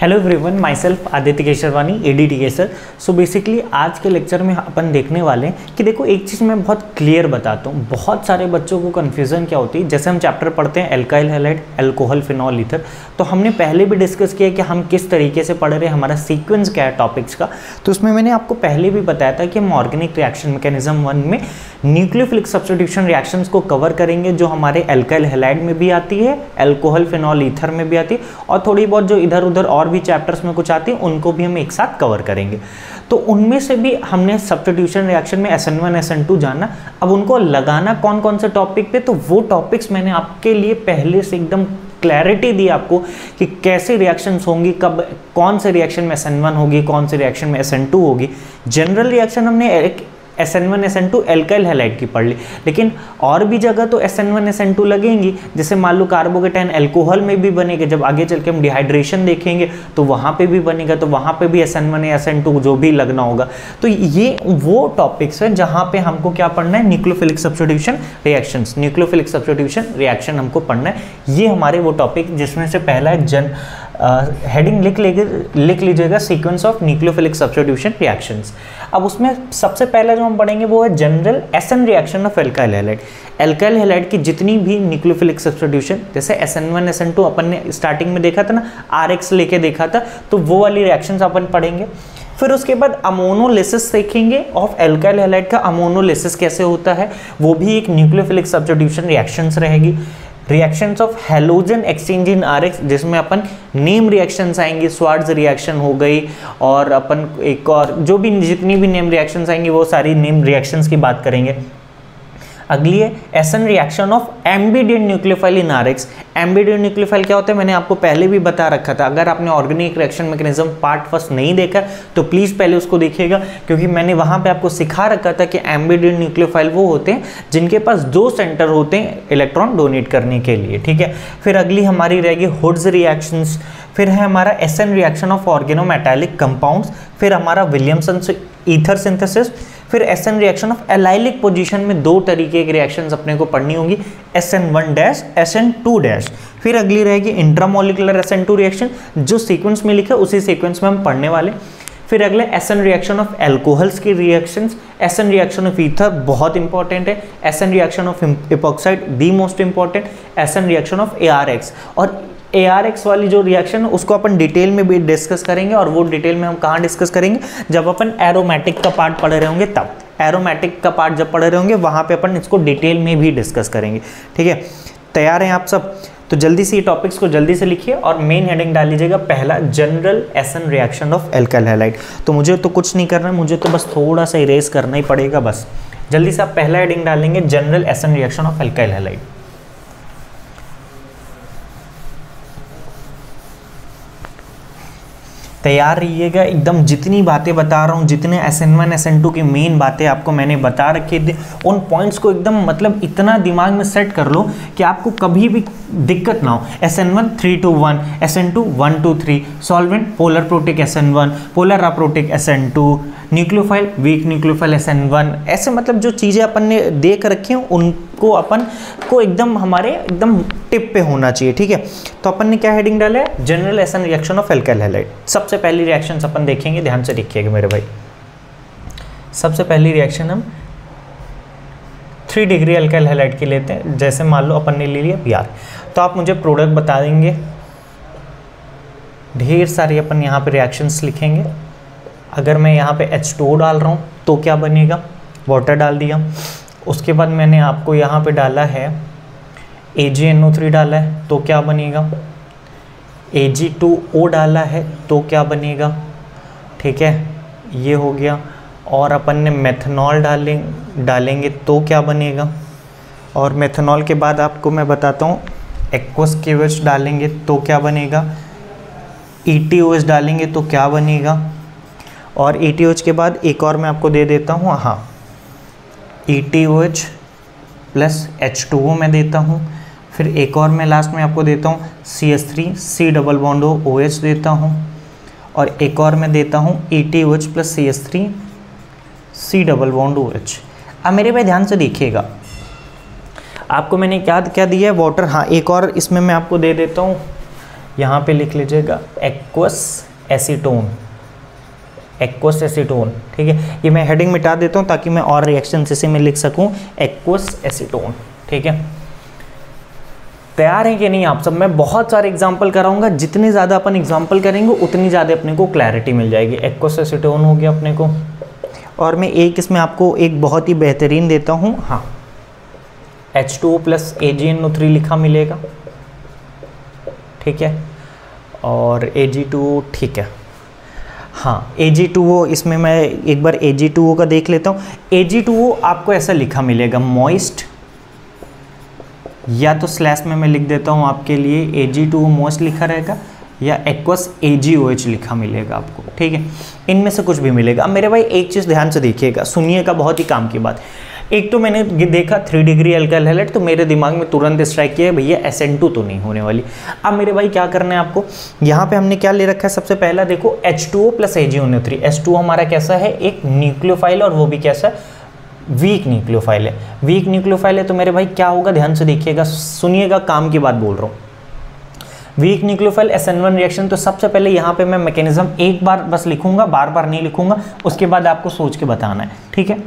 Hello everyone, my self Aditya Kesharwani, ADT sir. So basically आज के lecture में अपन देखने वाले हैं कि देखो एक चीज़ मैं बहुत क्लियर बताता हूँ। बहुत सारे बच्चों को कन्फ्यूज़न क्या होती है, जैसे हम चैप्टर पढ़ते हैं alkyl halide, alcohol, phenol, ether, तो हमने पहले भी डिस्कस किया कि हम किस तरीके से पढ़ रहे हैं, हमारा सीक्वेंस क्या है टॉपिक्स का। तो उसमें मैंने आपको पहले भी बताया था कि हम ऑर्गेनिक रिएक्शन मैकेनिज्म 1 में न्यूक्लियोफिलिक सब्स्टिट्यूशन रिएक्शंस को कवर करेंगे, जो हमारे एल्काइल हैलाइड में भी आती है, अल्कोहल, फिनॉल, ईथर में भी आती है, और थोड़ी बहुत जो इधर उधर और भी चैप्टर्स में कुछ आती है उनको भी हम एक साथ कवर करेंगे। तो उनमें से भी हमने सब्स्टिट्यूशन रिएक्शन में SN1 SN2 जाना। अब उनको लगाना कौन कौन से टॉपिक पे, तो वो टॉपिक्स मैंने आपके लिए पहले से एकदम क्लैरिटी दी आपको कि कैसे रिएक्शंस होंगी, कब कौन से रिएक्शन में SN1 होगी, कौन से रिएक्शन में SN2 होगी। जनरल रिएक्शन हमने SN1 SN2 एल्काइल हैलाइड की पढ़ ली, लेकिन और भी जगह तो SN1 SN2 लगेंगी। जैसे मान लो कार्बोकेटाइन अल्कोहल में भी बनेगा, जब आगे चल के हम डिहाइड्रेशन देखेंगे तो वहाँ पे भी बनेगा, तो वहाँ पे भी SN1 या SN2 जो भी लगना होगा। तो ये वो टॉपिक्स हैं जहाँ पे हमको क्या पढ़ना है, nucleophilic substitution reactions, nucleophilic substitution reaction हमको पढ़ना है। ये हमारे वो टॉपिक जिसमें से पहला है हेडिंग लिख लीजिएगा, sequence of nucleophilic substitution reactions. अब उसमें सबसे पहला जो हम पढ़ेंगे वो है general SN reaction of alkyl halide. Alkyl halide की जितनी भी न्यूक्लियोफिलिक सब्स्टिट्यूशन, जैसे SN1 SN2 अपन ने स्टार्टिंग में देखा था ना, RX लेके देखा था, तो वो वाली रिएक्शंस अपन पढ़ेंगे। फिर उसके बाद अमोनोलिसिस देखेंगे ऑफ एल्काइल हैलाइड का। अमोनोलिसिस कैसे होता है, वो भी एक न्यूक्लियोफिलिक सब्स्टिट्यूशन रिएक्शंस रहेगी। Reactions of halogen exchange in RX, जिसमें अपन नेम रिएक्शंस आएंगी, स्वार्ट्ज रिएक्शन हो गई, और अपन एक और जो भी जितनी भी नेम रिएक्शंस आएंगी वो सारी नेम रिएक्शंस की बात करेंगे। अगली है SN reaction of ambient nucleophile in RX। Ambient nucleophile क्या होता है, मैंने आपको पहले भी बता रखा था। अगर आपने organic reaction mechanism part first नहीं देखा तो प्लीज़ पहले उसको देखिएगा, क्योंकि मैंने वहाँ पे आपको सिखा रखा था कि एम्बिडेंट न्यूक्लियोफाइल वो होते हैं जिनके पास 2 सेंटर होते हैं इलेक्ट्रॉन डोनेट करने के लिए, ठीक है। फिर अगली हमारी रहेगी हुड्स रिएक्शंस। फिर है हमारा SN reaction of organometallic compounds. फिर हमारा विलियमसन ईथर सिंथेसिस। फिर SN reaction of allylic position में 2 तरीके की रिएक्शंस अपने को पढ़नी होंगी, SN1-, SN2-। फिर अगली रहेगी इंट्रामोलिकुलर SN2 रिएक्शन, जो सीक्वेंस में लिखा है उसी सीक्वेंस में हम पढ़ने वाले। फिर अगले SN रिएक्शन ऑफ एल्कोहल्स की reactions. SN reaction of ether बहुत इंपॉर्टेंट है। SN reaction of epoxide the most important. SN reaction of ARX, और ARX वाली जो रिएक्शन है उसको अपन डिटेल में भी डिस्कस करेंगे, और वो डिटेल में हम कहाँ डिस्कस करेंगे, जब अपन एरोमेटिक का पार्ट पढ़ रहे होंगे तब। एरोमेटिक का पार्ट जब पढ़ रहे होंगे वहाँ पे अपन इसको डिटेल में भी डिस्कस करेंगे, ठीक है। तैयार हैं आप सब? तो जल्दी से ये टॉपिक्स को जल्दी से लिखिए और मेन हेडिंग डाल लीजिएगा पहला, general SN reaction of alkyl halide. तो मुझे तो कुछ नहीं करना है, मुझे तो बस थोड़ा सा इरेज करना ही पड़ेगा बस। जल्दी से आप पहला हेडिंग डालेंगे, general SN reaction of alkyl halide. तैयार रहिएगा एकदम। जितनी बातें बता रहा हूँ, जितने SN1 SN2 की मेन बातें आपको मैंने बता रखी थी, उन पॉइंट्स को एकदम मतलब इतना दिमाग में सेट कर लो कि आपको कभी भी दिक्कत ना हो। SN1 3 to 1, SN2 1 to 3, solvent polar protic SN1, polar aprotic SN2, nucleophile weak nucleophile SN1। ऐसे मतलब जो चीज़ें अपन ने देख रखी हैं उनको अपन को एकदम हमारे एकदम टिप पे होना चाहिए, ठीक है। तो अपन ने क्या हेडिंग डाला है, general SN reaction of alkyl halide. सबसे पहली रिएक्शन अपन देखेंगे, ध्यान से देखिएगा मेरे भाई। सबसे पहली रिएक्शन हम 3 डिग्री एल्काइल हैलाइड की लेते हैं। जैसे मान लो अपन ने ले लिया Br, तो आप मुझे प्रोडक्ट बता देंगे। ढेर सारी अपन यहाँ पे रिएक्शंस लिखेंगे। अगर मैं यहाँ पे H2O डाल रहा हूँ तो क्या बनेगा, वाटर डाल दिया। उसके बाद मैंने आपको यहाँ पे डाला है AgNO3 डाला है तो क्या बनेगा, Ag2O डाला है तो क्या बनेगा, ठीक है, ये हो गया। और अपन ने मेथनॉल डालेंगे तो क्या बनेगा, और मेथनॉल के बाद आपको मैं बताता हूँ एक्वस KOH डालेंगे तो क्या बनेगा, ETOH डालेंगे तो क्या बनेगा, और ETOH के बाद एक और मैं आपको दे देता हूँ, हाँ, ETOH प्लस H2O मैं देता हूँ। फिर एक और मैं लास्ट में आपको देता हूँ CH3 C+OH देता हूँ, और एक और मैं देता हूँ ETOH प्लस CH3 C+OH। अब मेरे भाई ध्यान से देखिएगा, आपको मैंने क्या क्या दिया है, वाटर। हाँ, एक और इसमें मैं आपको दे देता हूँ यहाँ पे लिख लीजिएगा एक्वस एसीटोन, एक्वस एसीटोन, ठीक है। ये मैं हेडिंग मिटा देता हूँ ताकि मैं और रिएक्शन इसी में लिख सकूँ, एक्वस एसीटोन, ठीक है। तैयार हैं कि नहीं आप सब? मैं बहुत सारे एग्जाम्पल कराऊंगा, जितने ज़्यादा अपन एग्जाम्पल करेंगे उतनी ज़्यादा अपने को क्लैरिटी मिल जाएगी। एक्वस एसीटोन हो गया अपने को, और मैं एक इसमें आपको एक बहुत ही बेहतरीन देता हूँ, हाँ, H2O प्लस AgNO3 लिखा मिलेगा, ठीक है, और Ag2O, ठीक है, हाँ Ag2O, इसमें मैं एक बार Ag2O का देख लेता हूँ। Ag2O आपको ऐसा लिखा मिलेगा मॉइस्ट, या तो स्लैश में मैं लिख देता हूँ आपके लिए Ag2O मॉइस्ट लिखा रहेगा, या एक्वस AgOH लिखा मिलेगा आपको, ठीक है, इनमें से कुछ भी मिलेगा। अब मेरे भाई एक चीज़ ध्यान से देखिएगा, सुनिएगा, बहुत ही काम की बात। एक तो मैंने देखा 3 डिग्री अल्काइल हैलाइड, तो मेरे दिमाग में तुरंत स्ट्राइक किया भैया SN2 तो नहीं होने वाली। अब मेरे भाई क्या करना है आपको, यहाँ पे हमने क्या ले रखा है, सबसे पहला देखो H2O प्लस AgNO3। H2O हमारा कैसा है, एक न्यूक्लियोफाइल, और वो भी कैसा है, वीक न्यूक्लियोफाइल है। वीक न्यूक्लियोफाइल है तो मेरे भाई क्या होगा, ध्यान से देखिएगा, सुनिएगा, काम की बात बोल रहा हूँ। वीक न्यूक्लियोफाइल SN1 रिएक्शन, तो सबसे पहले यहाँ पे मैं मैकेनिज्म एक बार बस लिखूंगा, बार बार नहीं लिखूंगा, उसके बाद आपको सोच के बताना है, ठीक है।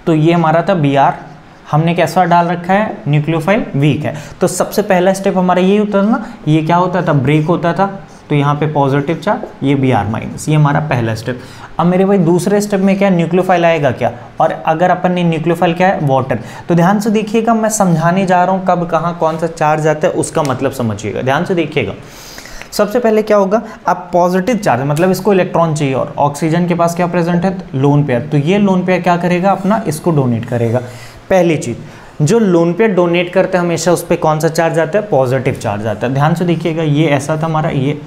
तो ये हमारा था Br, हमने कैसा डाल रखा है, न्यूक्लियोफाइल वीक है। तो सबसे पहला स्टेप हमारा ये होता था ना, ये क्या होता था, ब्रेक होता था, तो यहाँ पे पॉजिटिव चार्ज, ये Br माइनस, ये हमारा पहला स्टेप। अब मेरे भाई दूसरे स्टेप में क्या, न्यूक्लियोफाइल आएगा क्या, और अगर अपन ने न्यूक्लियोफाइल क्या है, वाटर। तो ध्यान से देखिएगा, मैं समझाने जा रहा हूँ कब कहाँ कौन सा चार्ज आता है, उसका मतलब समझिएगा, ध्यान से देखिएगा। सबसे पहले क्या होगा, अब पॉजिटिव चार्ज मतलब इसको इलेक्ट्रॉन चाहिए, और ऑक्सीजन के पास क्या प्रेजेंट है, लोन पेयर, तो ये लोन पेयर क्या करेगा, अपना इसको डोनेट करेगा। पहली चीज़, जो लोन पेयर डोनेट करते हैं हमेशा उस पर कौन सा चार्ज आता है, पॉजिटिव चार्ज आता है। ध्यान से देखिएगा, ये ऐसा था हमारा, ये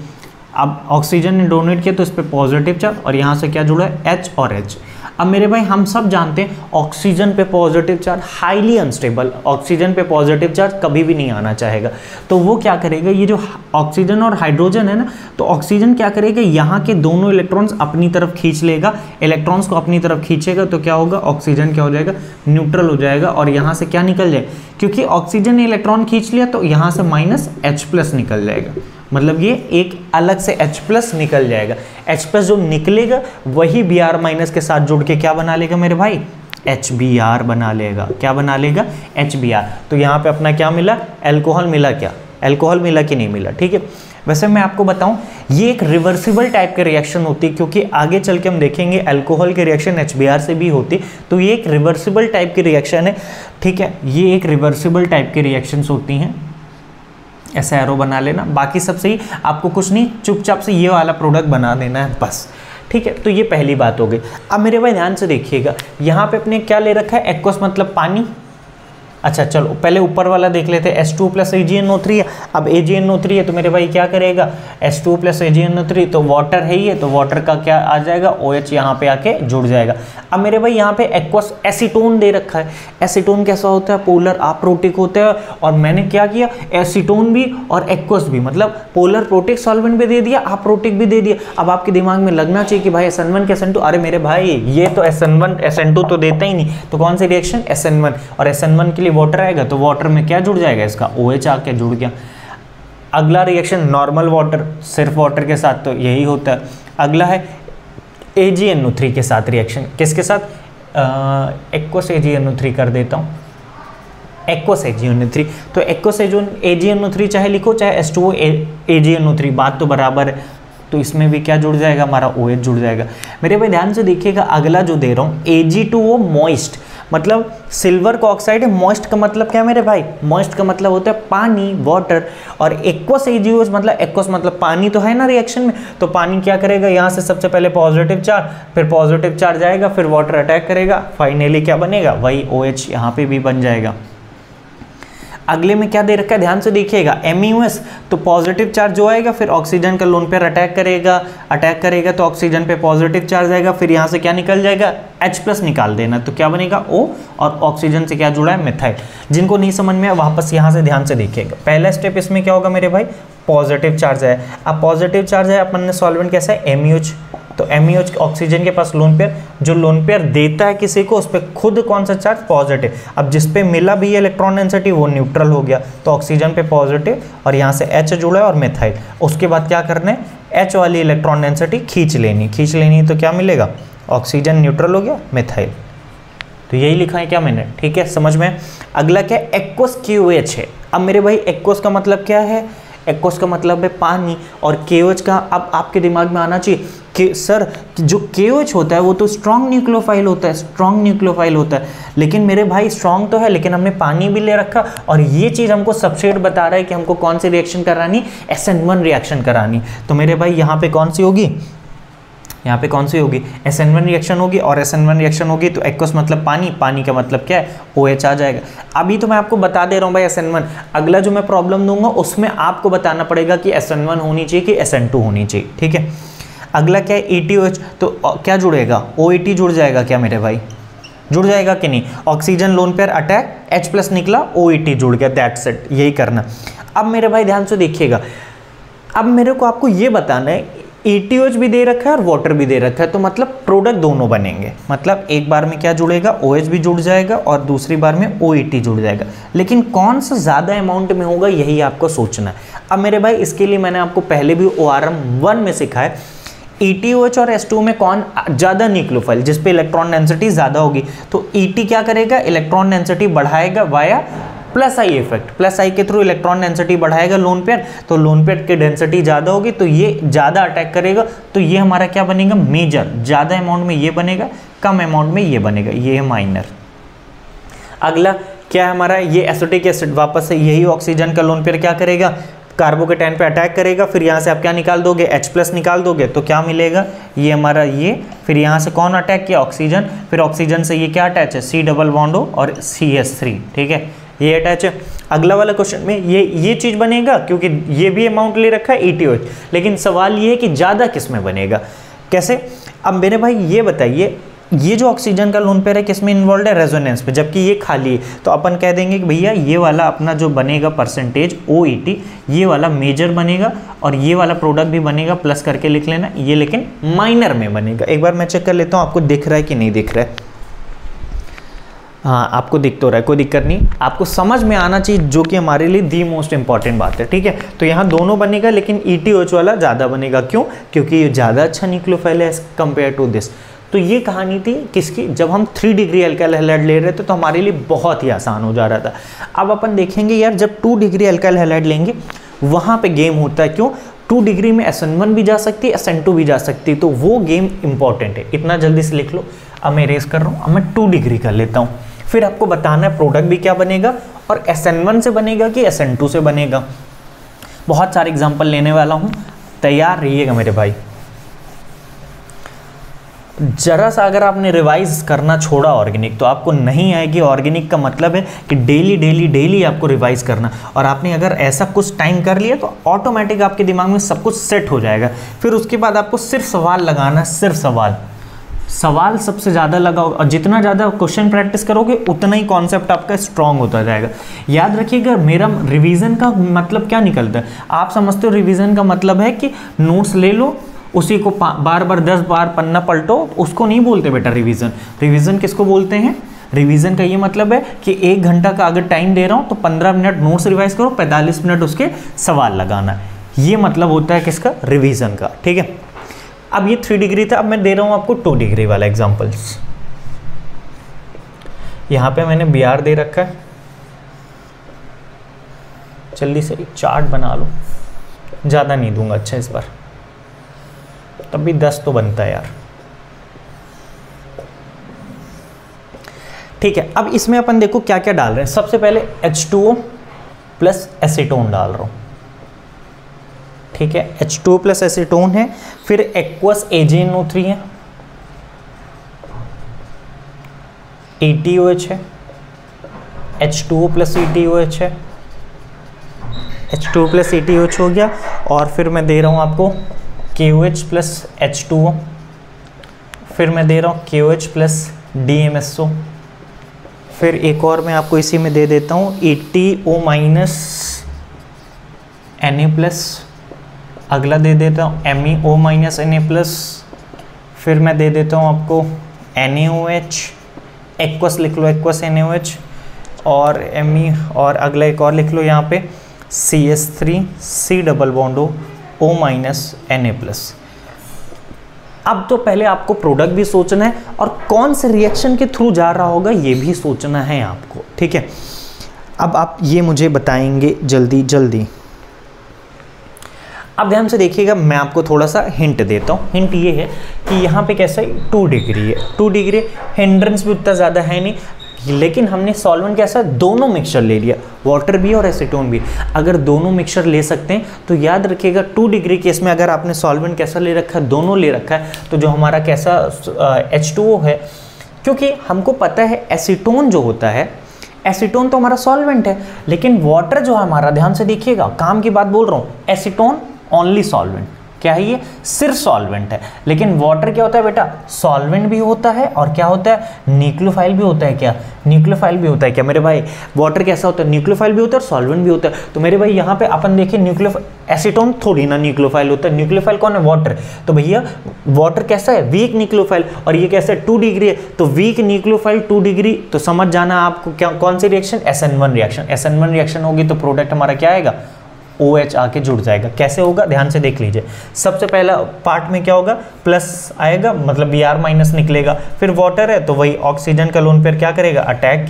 अब ऑक्सीजन ने डोनेट किया तो इस पर पॉजिटिव चार्ज, और यहाँ से क्या जुड़ा है, H और H। अब मेरे भाई हम सब जानते हैं ऑक्सीजन पे positive charge highly unstable, oxygen पे पॉजिटिव चार्ज कभी भी नहीं आना चाहेगा। तो वो क्या करेगा, ये जो ऑक्सीजन और हाइड्रोजन है ना, तो ऑक्सीजन क्या करेगा, यहाँ के दोनों इलेक्ट्रॉन्स अपनी तरफ खींच लेगा, इलेक्ट्रॉन्स को अपनी तरफ खींचेगा, तो क्या होगा, ऑक्सीजन क्या हो जाएगा, न्यूट्रल हो जाएगा, और यहाँ से क्या निकल जाए, क्योंकि ऑक्सीजन ने इलेक्ट्रॉन खींच लिया तो यहाँ से माइनस H+ निकल जाएगा, मतलब ये एक अलग से H+ निकल जाएगा। H+ जो निकलेगा वही Br माइनस के साथ जुड़ के क्या बना लेगा मेरे भाई, HBr बना लेगा। क्या बना लेगा, HBr। तो यहाँ पे अपना क्या मिला, अल्कोहल मिला, क्या अल्कोहल मिला कि नहीं मिला, ठीक है। वैसे मैं आपको बताऊं, ये एक रिवर्सिबल टाइप के रिएक्शन होती है, क्योंकि आगे चल के हम देखेंगे अल्कोहल की रिएक्शन HBr से भी होती, तो ये एक रिवर्सिबल टाइप की रिएक्शन है, ठीक है। ये एक रिवर्सिबल टाइप की रिएक्शंस होती हैं, ऐसा एरो बना लेना, बाकी सब सही, आपको कुछ नहीं, चुपचाप से ये वाला प्रोडक्ट बना देना है बस, ठीक है। तो ये पहली बात हो गई। अब मेरे भाई ध्यान से देखिएगा, यहाँ पे अपने क्या ले रखा है, एक्वस मतलब पानी। अच्छा चलो पहले ऊपर वाला देख लेते हैं, H2 प्लस AgNO3 है। अब AgNO3 है तो मेरे भाई क्या करेगा, H2 प्लस AgNO3, तो वाटर है ही है, तो वाटर का क्या आ जाएगा, OH यहाँ पे आके जुड़ जाएगा। अब मेरे भाई यहाँ पे एक्वस एसीटोन दे रखा है। एसीटोन कैसा होता है, पोलर अप्रोटिक होता है, और मैंने क्या किया, एसीटोन भी और एक्वस भी, मतलब पोलर प्रोटिक सॉल्वेंट भी दे दिया, अप्रोटिक भी दे दिया। अब आपके दिमाग में लगना चाहिए कि भाई SN1 के SN2, अरे मेरे भाई ये तो SN1 SN2 तो देता ही नहीं, तो कौन सी रिएक्शन, SN1, और SN1 के लिए वाटर आएगा, तो वाटर में क्या जुड़ जाएगा, इसका OH आके जुड़ गया। अगला रिएक्शन नॉर्मल वाटर, सिर्फ वाटर के साथ, तो यही होता है। अगला है AgNO3 के साथ रिएक्शन, किसके साथ, एक्वस AgNO3 कर देता हूँ, एक्वस AgNO3। तो एक्वस AgNO3 चाहे लिखो चाहे H2O AgNO3, बात तो बराबर है। तो इसमें भी क्या जुड़ जाएगा, हमारा OH जुड़ जाएगा। मेरे भाई ध्यान से देखिएगा, अगला जो दे रहा हूँ Ag2O मॉइस्ट, मतलब सिल्वर का ऑक्साइड है। मॉइस्ट का मतलब क्या है मेरे भाई, मॉइस्ट का मतलब होता है पानी, वाटर। और एक्वस AgOH मतलब, एक्वस मतलब पानी तो है ना रिएक्शन में, तो पानी क्या करेगा, यहाँ से सबसे पहले पॉजिटिव चार्ज, फिर पॉजिटिव चार्ज आएगा, फिर वाटर अटैक करेगा, फाइनली क्या बनेगा, वही OH यहाँ पे भी बन जाएगा। अगले में क्या दे रखा है, ध्यान से देखिएगा, MeOS, तो पॉजिटिव चार्ज जो आएगा फिर ऑक्सीजन का लोन पेयर अटैक करेगा तो ऑक्सीजन पे पॉजिटिव चार्ज आएगा, फिर यहाँ से क्या निकल जाएगा, H+ निकाल देना, तो क्या बनेगा O, और ऑक्सीजन से क्या जुड़ा है, मिथाइल। जिनको नहीं समझ में वापस यहाँ से ध्यान से देखिएगा, पहला स्टेप इसमें क्या होगा मेरे भाई, पॉजिटिव चार्ज है। अब पॉजिटिव चार्ज है, अपन ने सॉल्वेंट कैसा है, MeOH, तो MeOH ऑक्सीजन के पास लोन पेयर, जो लोन पेयर देता है किसी को उस पर खुद कौन सा चार्ज, पॉजिटिव। अब जिस पे मिला भी इलेक्ट्रॉन डेंसिटी वो न्यूट्रल हो गया, तो ऑक्सीजन पे पॉजिटिव और यहाँ से H जुड़ा है और मिथाइल। उसके बाद क्या करना है, H वाली इलेक्ट्रॉन डेंसिटी खींच लेनी, तो क्या मिलेगा, ऑक्सीजन न्यूट्रल हो गया, मिथाइल। तो यही लिखा है क्या मैंने, ठीक है, समझ में। अगला क्या है, एक्वस KOH है। अब मेरे भाई एक्वस का मतलब क्या है, एक्वस का मतलब है पानी, और KOH का अब आपके दिमाग में आना चाहिए कि सर जो KOH होता है वो तो स्ट्रॉन्ग न्यूक्लियोफाइल होता है, लेकिन मेरे भाई स्ट्रॉन्ग तो है लेकिन हमने पानी भी ले रखा, और ये चीज़ हमको सबस्ट्रेट बता रहा है कि हमको कौन सी रिएक्शन करानी, SN1 रिएक्शन करानी। तो मेरे भाई यहाँ पे कौन सी होगी, यहाँ पे कौन सी होगी, SN1 रिएक्शन होगी, और SN1 रिएक्शन होगी तो एक्वस मतलब पानी, पानी का मतलब क्या है, OH आ जाएगा। अभी तो मैं आपको बता दे रहा हूँ भाई SN1, अगला जो मैं प्रॉब्लम दूंगा उसमें आपको बताना पड़ेगा कि SN1 होनी चाहिए कि SN2 होनी चाहिए, ठीक है। अगला क्या है, ETOH, तो क्या जुड़ेगा, OET जुड़ जाएगा क्या मेरे भाई, जुड़ जाएगा कि नहीं, oxygen lone pair attack, H+ निकला, OET जुड़ गया, दैट्स इट, यही करना। अब मेरे भाई ध्यान से देखिएगा, अब मेरे को आपको ये बताना है ETOH भी दे रखा है और वाटर भी दे रखा है, तो मतलब प्रोडक्ट दोनों बनेंगे, मतलब एक बार में क्या जुड़ेगा, OH भी जुड़ जाएगा और दूसरी बार में OET जुड़ जाएगा, लेकिन कौन सा ज़्यादा अमाउंट में होगा यही आपको सोचना है। अब मेरे भाई इसके लिए मैंने आपको पहले भी ORM 1 में सिखाया, ETOH और H2 में कौन ज़्यादा न्यूक्लियोफाइल, जिस पे इलेक्ट्रॉन डेंसिटी ज़्यादा होगी, तो ET क्या करेगा, इलेक्ट्रॉन डेंसिटी बढ़ाएगा via plus I effect, plus I के थ्रू इलेक्ट्रॉन डेंसिटी बढ़ाएगा लोन पेयर, तो लोन पेयर की डेंसिटी ज़्यादा होगी तो ये ज़्यादा अटैक करेगा, तो ये हमारा क्या बनेगा, मेजर, ज़्यादा अमाउंट में ये बनेगा, कम अमाउंट में ये बनेगा, ये है माइनर। अगला क्या है हमारा, ये एसिटिक एसिड, वापस से यही ऑक्सीजन का लोन पेयर क्या करेगा, कार्बोकेटाइन पे अटैक करेगा, फिर यहाँ से आप क्या निकाल दोगे, H+ निकाल दोगे, तो क्या मिलेगा, ये हमारा ये, फिर यहाँ से कौन अटैक किया, ऑक्सीजन, फिर ऑक्सीजन से ये क्या अटैच है, C डबल बॉन्ड O और CH3, ठीक है, ये अटैच है। अगला वाला क्वेश्चन में ये चीज़ बनेगा, क्योंकि ये भी अमाउंट ले रखा है ETOH, लेकिन सवाल ये है कि ज़्यादा किस में बनेगा, कैसे। अब मेरे भाई ये बताइए, ये जो ऑक्सीजन का लोन पेयर है किस में इन्वॉल्व है, रेजोनेंस पे, जबकि ये खाली है, तो अपन कह देंगे कि भैया ये वाला अपना जो बनेगा परसेंटेज OET, ये वाला मेजर बनेगा और ये वाला प्रोडक्ट भी बनेगा, प्लस करके लिख लेना, ये लेकिन माइनर में बनेगा। एक बार मैं चेक कर लेता हूँ आपको दिख रहा है कि नहीं दिख रहा है, हाँ आपको दिख तो रहा है, कोई दिक्कत नहीं, आपको समझ में आना चाहिए, जो कि हमारे लिए दी मोस्ट इंपॉर्टेंट बात है, ठीक है। तो यहाँ दोनों बनेगा लेकिन ETOH वाला ज़्यादा बनेगा, क्यों, क्योंकि ये ज़्यादा अच्छा न्यूक्लियोफाइल है कंपेयर टू दिस। तो ये कहानी थी किसकी, जब हम 3 डिग्री अल्काइल हैलाइड ले रहे थे तो हमारे लिए बहुत ही आसान हो जा रहा था। अब अपन देखेंगे यार, जब 2 डिग्री अल्काइल हैलाइड लेंगे वहाँ पे गेम होता है, क्यों, 2 डिग्री में SN1 भी जा सकती है, SN2 भी जा सकती है, तो वो गेम इंपॉर्टेंट है, इतना जल्दी से लिख लो। अब मैं रेस कर रहा हूँ, अब मैं 2 डिग्री कर लेता हूँ, फिर आपको बताना है प्रोडक्ट भी क्या बनेगा और SN1 से बनेगा कि SN2 से बनेगा। बहुत सारे एग्जांपल लेने वाला हूँ, तैयार रहिएगा मेरे भाई। जरा सा अगर आपने रिवाइज करना छोड़ा ऑर्गेनिक, तो आपको नहीं आएगी। ऑर्गेनिक का मतलब है कि डेली डेली डेली आपको रिवाइज करना, और आपने अगर ऐसा कुछ टाइम कर लिया तो ऑटोमेटिक आपके दिमाग में सब कुछ सेट हो जाएगा। फिर उसके बाद आपको सिर्फ सवाल लगाना, सिर्फ सवाल सबसे ज़्यादा लगाओ, और जितना ज़्यादा क्वेश्चन प्रैक्टिस करोगे उतना ही कॉन्सेप्ट आपका स्ट्रॉन्ग होता जाएगा। याद रखिएगा, मेरा रिवीजन का मतलब क्या निकलता है, आप समझते हो रिवीजन का मतलब है कि नोट्स ले लो, उसी को बार बार 10 बार पन्ना पलटो, उसको नहीं बोलते बेटा रिवीजन। रिवीजन किसको बोलते हैं, रिवीजन का ये मतलब है कि 1 घंटा का अगर टाइम दे रहा हूँ तो 15 मिनट नोट्स रिवाइज करो, 45 मिनट उसके सवाल लगाना, ये मतलब होता है किसका, रिवीजन का, ठीक है। अब ये 3 डिग्री था, अब मैं दे रहा हूँ आपको 2 डिग्री वाला एग्जाम्पल्स। यहाँ पे मैंने Br दे रखा है, जल्दी से एक चार्ट बना लो, ज़्यादा नहीं दूंगा, अच्छा इस बार, तब भी 10 तो बनता है यार, ठीक है। अब इसमें अपन देखो क्या क्या डाल रहे हैं। सबसे पहले H2O प्लस एसीटोन डाल रहा हूँ, ठीक है, H2O प्लस एसीटोन है, फिर एक्वस AgNO3 है, ETOH है, H2O प्लस ETOH है, H2O प्लस ETOH हो गया, और फिर मैं दे रहा हूँ आपको KOH प्लस H2O, फिर मैं दे रहा हूँ KOH प्लस DMSO, फिर एक और मैं आपको इसी में दे देता हूँ ETO माइनस Na प्लस, अगला दे देता हूँ MEO माइनस Na प्लस, फिर मैं दे देता हूँ आपको NaOH, एक्वस लिख लो, एक्वस NaOH, और Me, और अगला एक और लिख लो यहाँ पे CH3 C double bond O minus Na+। अब तो पहले आपको प्रोडक्ट भी सोचना है और कौन से रिएक्शन के थ्रू जा रहा होगा ये भी सोचना है आपको, ठीक है। अब आप ये मुझे बताएंगे जल्दी जल्दी। अब ध्यान से देखिएगा, मैं आपको थोड़ा सा हिंट देता हूँ। हिंट ये है कि यहाँ पे कैसा है 2 डिग्री है, 2 डिग्री, हिंड्रेंस भी उतना ज़्यादा है नहीं, लेकिन हमने सॉल्वेंट कैसा दोनों मिक्सचर ले लिया, वाटर भी और एसीटोन भी। अगर दोनों मिक्सचर ले सकते हैं तो याद रखिएगा 2 डिग्री केस में अगर आपने सॉल्वेंट कैसा ले रखा है, दोनों ले रखा है, तो जो हमारा कैसा H2O है, क्योंकि हमको पता है एसीटोन जो होता है, एसीटोन तो हमारा सॉल्वेंट है, लेकिन वाटर जो हमारा, ध्यान से देखिएगा, काम की बात बोल रहा हूँ, एसीटोन ओनली सॉल्वेंट, क्या है ये, सिर्फ सॉल्वेंट है। लेकिन वाटर क्या होता है बेटा, सॉल्वेंट भी होता है और क्या होता है, न्यूक्लियोफाइल भी होता है। क्या न्यूक्लियोफाइल भी होता है क्या मेरे भाई? वाटर कैसा होता है, न्यूक्लियोफाइल भी होता है और सॉल्वेंट भी होता है। तो मेरे भाई यहाँ पे अपन देखिए न्यूक्लियोफाइल, एसीटोन थोड़ी ना न्यूक्लियोफाइल होता है, न्यूक्लियोफाइल कौन है, वाटर। तो भैया वाटर कैसा है, वीक न्यूक्लियोफाइल, और ये कैसा है 2 डिग्री है, तो वीक न्यूक्लियोफाइल 2 डिग्री, तो समझ जाना आपको क्या, कौन सी reaction, SN1 reaction. SN1 reaction होगी तो प्रोडक्ट हमारा क्या आएगा, OH आके जुड़ जाएगा। कैसे होगा, ध्यान से देख लीजिए। सबसे पहला पार्ट में क्या होगा, प्लस आएगा, मतलब Br माइनस निकलेगा। फिर वाटर है तो वही ऑक्सीजन का लोन पेयर क्या करेगा, अटैक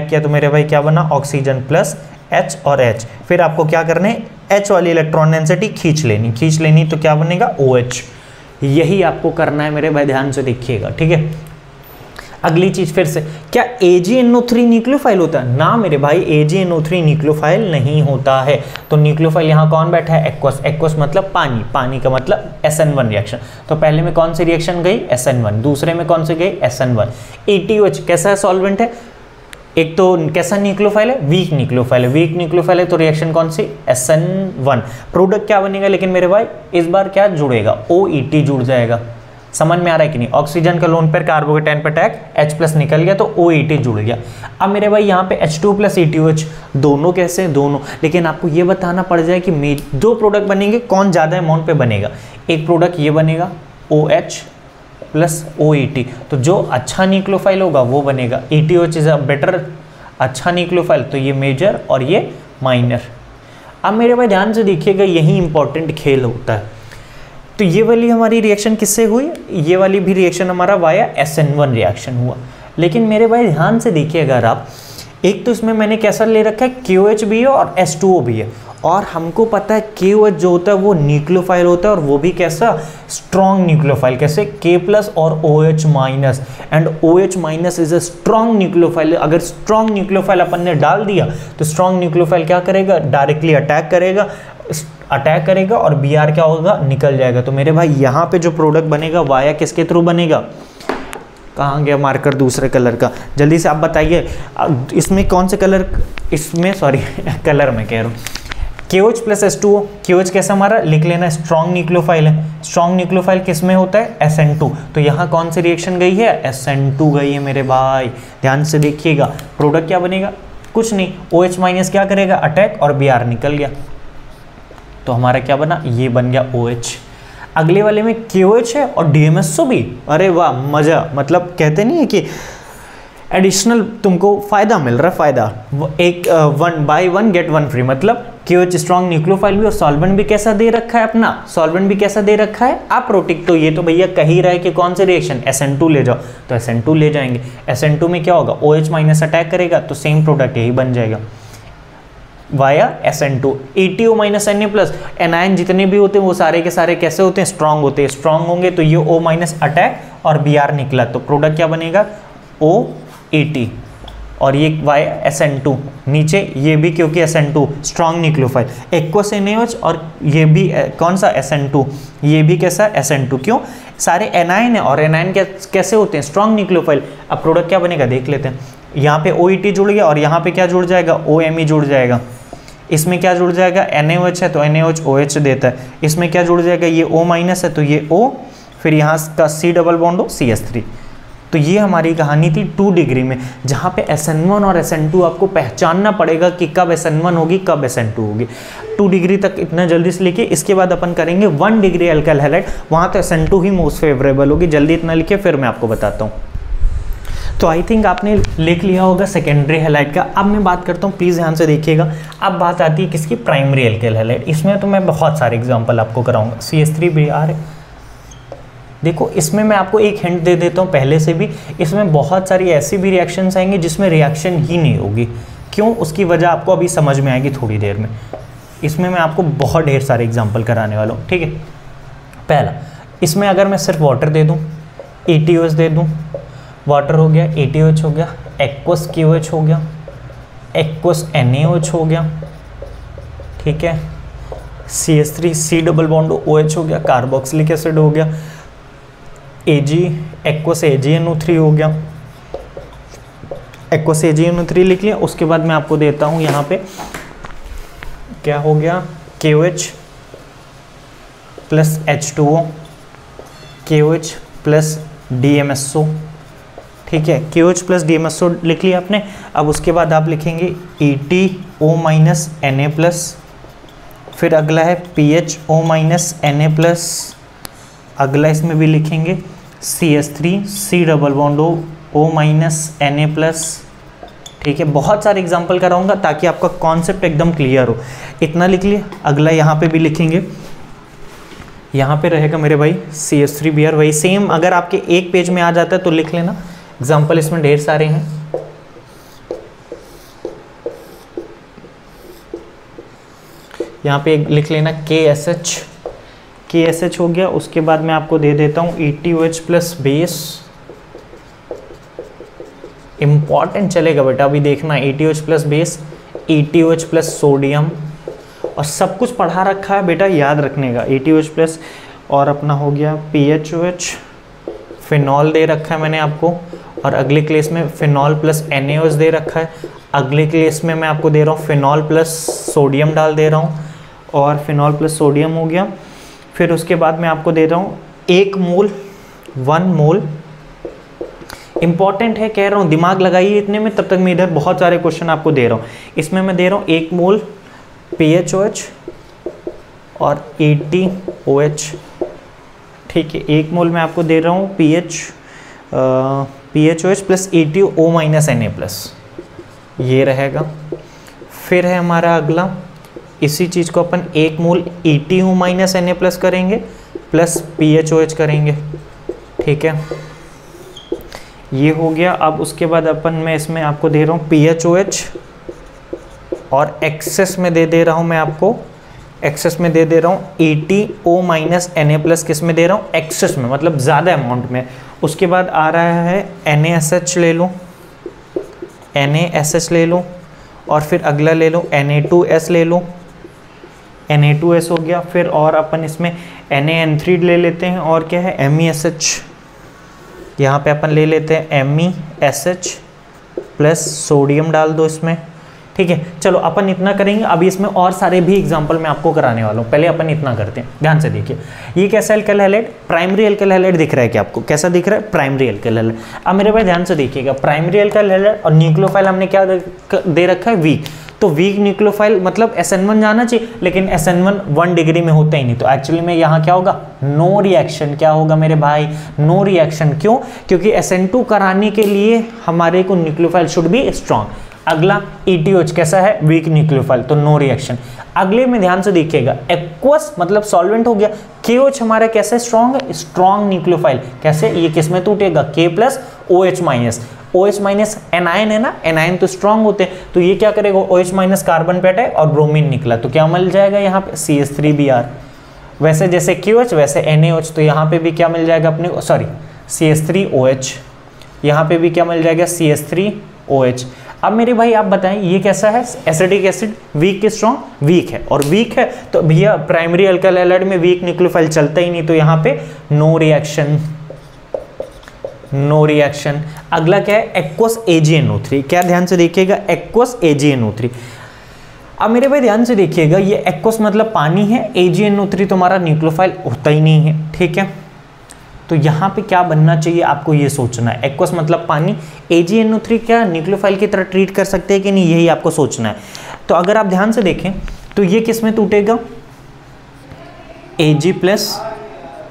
किया तो मेरे भाई क्या बना, ऑक्सीजन प्लस H और H। फिर आपको क्या करने, H वाली इलेक्ट्रॉन डेंसिटी खींच लेनी तो क्या बनेगा, OH। यही आपको करना है मेरे भाई, ध्यान से देखिएगा, ठीक है। अगली चीज फिर से, क्या AgNO3 न्यूक्लियोफाइल होता है ना मेरे भाई, AgNO3 न्यूक्लियोफाइल नहीं होता है। तो न्यूक्लियोफाइल यहाँ कौन बैठा है, एक्वस। एक्वस मतलब पानी, पानी का मतलब SN1 रिएक्शन। तो पहले में कौन सी रिएक्शन गई, SN1, दूसरे में कौन सी गई, SN1। ETOH कैसा है, सॉल्वेंट है, एक तो कैसा न्यूक्लियोफाइल है, वीक न्यूक्लियोफाइल है, वीक न्यूक्लियोफाइल है तो रिएक्शन कौन सी, SN1। प्रोडक्ट क्या बनेगा, लेकिन मेरे भाई इस बार क्या जुड़ेगा, OET जुड़ जाएगा। समझ में आ रहा है कि नहीं, ऑक्सीजन का लोन पेयर कार्बोकेटाइन पे अटैक, H प्लस निकल गया तो OET जुड़ गया। अब मेरे भाई यहाँ पे H2 प्लस ETOH दोनों कैसे, दोनों, लेकिन आपको ये बताना पड़ जाए कि दो प्रोडक्ट बनेंगे, कौन ज़्यादा अमाउंट पे बनेगा। एक प्रोडक्ट ये बनेगा OH प्लस OET, तो जो अच्छा न्यूक्लियोफाइल होगा वो बनेगा। ETOH इज अ बेटर, अच्छा न्यूक्लियोफाइल, तो ये मेजर और ये माइनर। अब मेरे भाई ध्यान से देखिएगा, यही इंपॉर्टेंट खेल होता है। तो ये वाली हमारी रिएक्शन किससे हुई, ये वाली भी रिएक्शन हमारा वाया SN1 रिएक्शन हुआ। लेकिन मेरे भाई ध्यान से देखिए, अगर आप, एक तो इसमें मैंने कैसा ले रखा है, KOH भी है और H2O भी है, और हमको पता है KOH जो होता है वो न्यूक्लियोफाइल होता है, और वो भी कैसा, स्ट्रॉन्ग न्यूक्लियोफाइल। कैसे, K प्लस और OH minus, and OH minus is a strong nucleophile. अगर स्ट्रॉन्ग न्यूक्लियोफाइल अपन ने डाल दिया तो स्ट्रॉन्ग न्यूक्लियोफाइल क्या करेगा, डायरेक्टली अटैक करेगा और Br क्या होगा, निकल जाएगा। तो मेरे भाई यहाँ पे जो प्रोडक्ट बनेगा वाया किसके थ्रू बनेगा, कहाँ गया मार्कर दूसरे कलर का, जल्दी से आप बताइए। इसमें कौन से कलर, इसमें सॉरी कलर में कह रहा हूँ, KOH प्लस H2O। KOH कैसा हमारा लिख लेना, स्ट्रॉन्ग न्यूक्लियोफाइल है। स्ट्रॉन्ग न्यूक्लियोफाइल किस में होता है, SN2। तो यहाँ कौन सी रिएक्शन गई है, SN2 गई है मेरे भाई, ध्यान से देखिएगा। प्रोडक्ट क्या बनेगा, कुछ नहीं, OH माइनस क्या करेगा, अटैक, और Br निकल गया, तो हमारा क्या बना, ये बन गया OH। अगले वाले में KOH है और DMSO भी, अरे वाह मजा, मतलब कहते नहीं है कि एडिशनल तुमको फायदा मिल रहा है, फायदा एक 1 बाय 1 गेट 1 फ्री। मतलब KOH स्ट्रॉन्ग न्यूक्लियोफाइल भी और सॉल्वेंट भी कैसा दे रखा है अपना, सॉल्वेंट भी कैसा दे रखा है अप्रोटिक। तो ये तो भैया कह ही रहा है कि कौन से रिएक्शन, SN2 ले जाओ, तो SN2 ले जाएंगे। SN2 में क्या होगा, OH माइनस अटैक करेगा, तो सेम प्रोडक्ट यही बन जाएगा via SN2। ETO minus Na plus, anion जितने भी होते हैं वो सारे के सारे कैसे होते हैं, स्ट्रॉन्ग होते हैं। स्ट्रॉन्ग होंगे तो ये O माइनस अटैक और Br निकला, तो प्रोडक्ट क्या बनेगा, OET। और ये वाया SN2 नीचे, ये भी क्योंकि SN2 strong nucleophile, aqueous NaOH, और ये भी कौन सा SN2, ये भी कैसा SN2, क्यों, सारे एनायन है और एनायन कैसे होते हैं, स्ट्रॉन्ग न्यूक्लियोफाइल। अब प्रोडक्ट क्या बनेगा देख लेते हैं। यहाँ पे OET जुड़ गया और यहाँ पे क्या जुड़ जाएगा, OMe जुड़ जाएगा। इसमें क्या जुड़ जाएगा, NaOH है तो NaOH OH देता है। इसमें क्या जुड़ जाएगा, ये O माइनस है तो ये O, फिर यहाँ का C डबल बॉन्ड हो CH3। तो ये हमारी कहानी थी 2 डिग्री में, जहाँ पे SN1 और SN2 आपको पहचानना पड़ेगा कि कब SN1 होगी कब SN2 होगी। 2 डिग्री तक इतना जल्दी से लिखिए। इसके बाद अपन करेंगे 1 डिग्री अल्काइल हैलाइड, वहाँ तो SN2 ही मोस्ट फेवरेबल होगी। जल्दी इतना लिखिए, फिर मैं आपको बताता हूँ। तो आई थिंक आपने लिख लिया होगा सेकेंडरी हैलाइड का। अब मैं बात करता हूँ, प्लीज़ ध्यान से देखिएगा। अब बात आती है किसकी, प्राइमरी अल्काइल हैलाइड। इसमें तो मैं बहुत सारे एग्जांपल आपको कराऊंगा। CH3Br, देखो इसमें मैं आपको एक हिंट दे देता हूँ पहले से भी, इसमें बहुत सारी ऐसी भी रिएक्शंस आएंगी जिसमें रिएक्शन ही नहीं होगी। क्यों, उसकी वजह आपको अभी समझ में आएगी थोड़ी देर में। इसमें मैं आपको बहुत ढेर सारे एग्जाम्पल कराने वाला हूँ, ठीक है। पहला, इसमें अगर मैं सिर्फ वाटर दे दूँ, ATOH दे दूँ, वाटर हो गया, ATOH हो गया, एक्वस KOH हो गया, एक्वस NaOH हो गया, ठीक है, CH3 C double bond OH हो गया, कार्बोक्सिलिक एसिड हो गया, Ag एक्वस AgNO3 हो गया, एक्वस AgNO3 लिख लिया। उसके बाद मैं आपको देता हूँ यहाँ पे क्या हो गया, KOH plus H2O, KOH plus DMSO, ठीक है, KOH प्लस DMSO लिख लिया आपने। अब उसके बाद आप लिखेंगे ETO माइनस Na प्लस, फिर अगला है PHO माइनस Na प्लस, अगला इसमें भी लिखेंगे CH3 C double bond O minus Na plus, ठीक है। बहुत सारे एग्जाम्पल कराऊंगा ताकि आपका कॉन्सेप्ट एकदम क्लियर हो। इतना लिख लिया। अगला यहाँ पे भी लिखेंगे, यहाँ पे रहेगा मेरे भाई CH3Br, वही सेम। अगर आपके एक पेज में आ जाता है तो लिख लेना, एग्जाम्पल इसमें ढेर सारे हैं। यहाँ पे लिख लेना KSH हो गया। उसके बाद मैं आपको दे देता हूँ ETOH प्लस बेस, इंपॉर्टेंट चलेगा बेटा, अभी देखना। ETOH plus base, ETOH plus sodium, और सब कुछ पढ़ा रखा है बेटा, याद रखने का। ETOH प्लस, और अपना हो गया PHOH, फिनॉल दे रखा है मैंने आपको, और अगले केस में फिनॉल प्लस NaOH दे रखा है। अगले केस में मैं आपको दे रहा हूँ फिनॉल प्लस सोडियम डाल दे रहा हूँ, और फिनॉल प्लस सोडियम हो गया। फिर उसके बाद मैं आपको दे रहा हूँ 1 मोल, इंपॉर्टेंट है, कह रहा हूँ दिमाग लगाइए इतने में, तब तक मैं इधर बहुत सारे क्वेश्चन आपको दे रहा हूँ। इसमें मैं दे रहा हूँ 1 मोल PHOH और ATOH, ठीक है। 1 मोल मैं आपको दे रहा हूँ PHOH plus ATO minus Na plus, ये रहेगा। फिर है हमारा अगला, इसी चीज़ को अपन 1 मोल ETO माइनस Na प्लस करेंगे, प्लस PHOH करेंगे, ठीक है, ये हो गया। अब उसके बाद अपन मैं इसमें आपको दे रहा हूँ PHOH, और एक्सेस में दे रहा हूँ मैं आपको, एक्सेस में दे रहा हूँ ATO माइनस Na प्लस, किस में दे रहा हूँ, एक्सेस में, मतलब ज़्यादा अमाउंट में। उसके बाद आ रहा है NaSH ले लो, NaSH ले लो, और फिर अगला ले लो Na2S ले लो, Na2S हो गया। फिर और अपन इसमें NaN3 ले लेते हैं, और क्या है MESH, यहाँ पे अपन ले लेते हैं MESH प्लस सोडियम डाल दो इसमें, ठीक है। चलो अपन इतना करेंगे। अभी इसमें और सारे भी एग्जांपल मैं आपको कराने वाला हूँ, पहले अपन इतना करते हैं। ध्यान से देखिए, ये कैसा alkyl halide, primary alkyl halide दिख रहा है क्या आपको, कैसा दिख रहा है, प्राइमरी अल्काइल हैलाइड। अब मेरे भाई ध्यान से देखिएगा, प्राइमरी अल्काइल हैलाइड और न्यूक्लियोफाइल हमने क्या दे रखा है, वीक। तो वीक न्यूक्लियोफाइल मतलब SN1 जाना चाहिए, लेकिन SN1 1 डिग्री में होता ही नहीं, तो एक्चुअली में यहाँ क्या होगा, नो रिएक्शन। क्या होगा मेरे भाई, नो रिएक्शन। क्यों, क्योंकि SN2 कराने के लिए हमारे को न्यूक्लियोफाइल शुड बी स्ट्रॉन्ग। अगला ETOH कैसा है, वीक न्यूक्लियोफाइल, तो नो रिएक्शन। अगले में ध्यान से देखिएगा, एक्वस मतलब सॉल्वेंट हो गया। KOH हमारा कैसे स्ट्रॉन्ग है, स्ट्रॉन्ग न्यूक्लियोफाइल। कैसे, ये किस में टूटेगा, K plus OH minus, OH minus anion है ना, एनायन तो स्ट्रॉन्ग होते हैं, तो ये क्या करेगा, OH माइनस कार्बन पे अटैक और ब्रोमीन निकला, तो क्या मिल जाएगा यहाँ पे CH3Br। वैसे जैसे KOH वैसे NaOH, तो यहाँ पे भी क्या मिल जाएगा अपने को, सॉरी CH3OH, यहाँ पे भी क्या मिल जाएगा, CH3OH। अब मेरे भाई आप बताएं ये कैसा है, एसिडिक एसिड, वीक के स्ट्रॉन्ग, वीक है, और वीक है तो भैया प्राइमरी अल्काइल हैलाइड में वीक न्यूक्लियोफाइल चलता ही नहीं, तो यहाँ पे नो रिएक्शन, नो रिएक्शन। अगला क्या है, एक्वस AgNO3। क्या, ध्यान से देखिएगा, एक्वस AgNO3। अब मेरे भाई ध्यान से देखिएगा, ये एक्वस मतलब पानी है, AgNO3 तो हमारा न्यूक्लियोफाइल होता ही नहीं है, ठीक है। तो यहाँ पे क्या बनना चाहिए आपको ये सोचना है। एक्वस मतलब पानी, AgNO3 क्या न्यूक्लियोफाइल की तरह ट्रीट कर सकते हैं कि नहीं, यही आपको सोचना है। तो अगर आप ध्यान से देखें तो ये किस में टूटेगा, Ag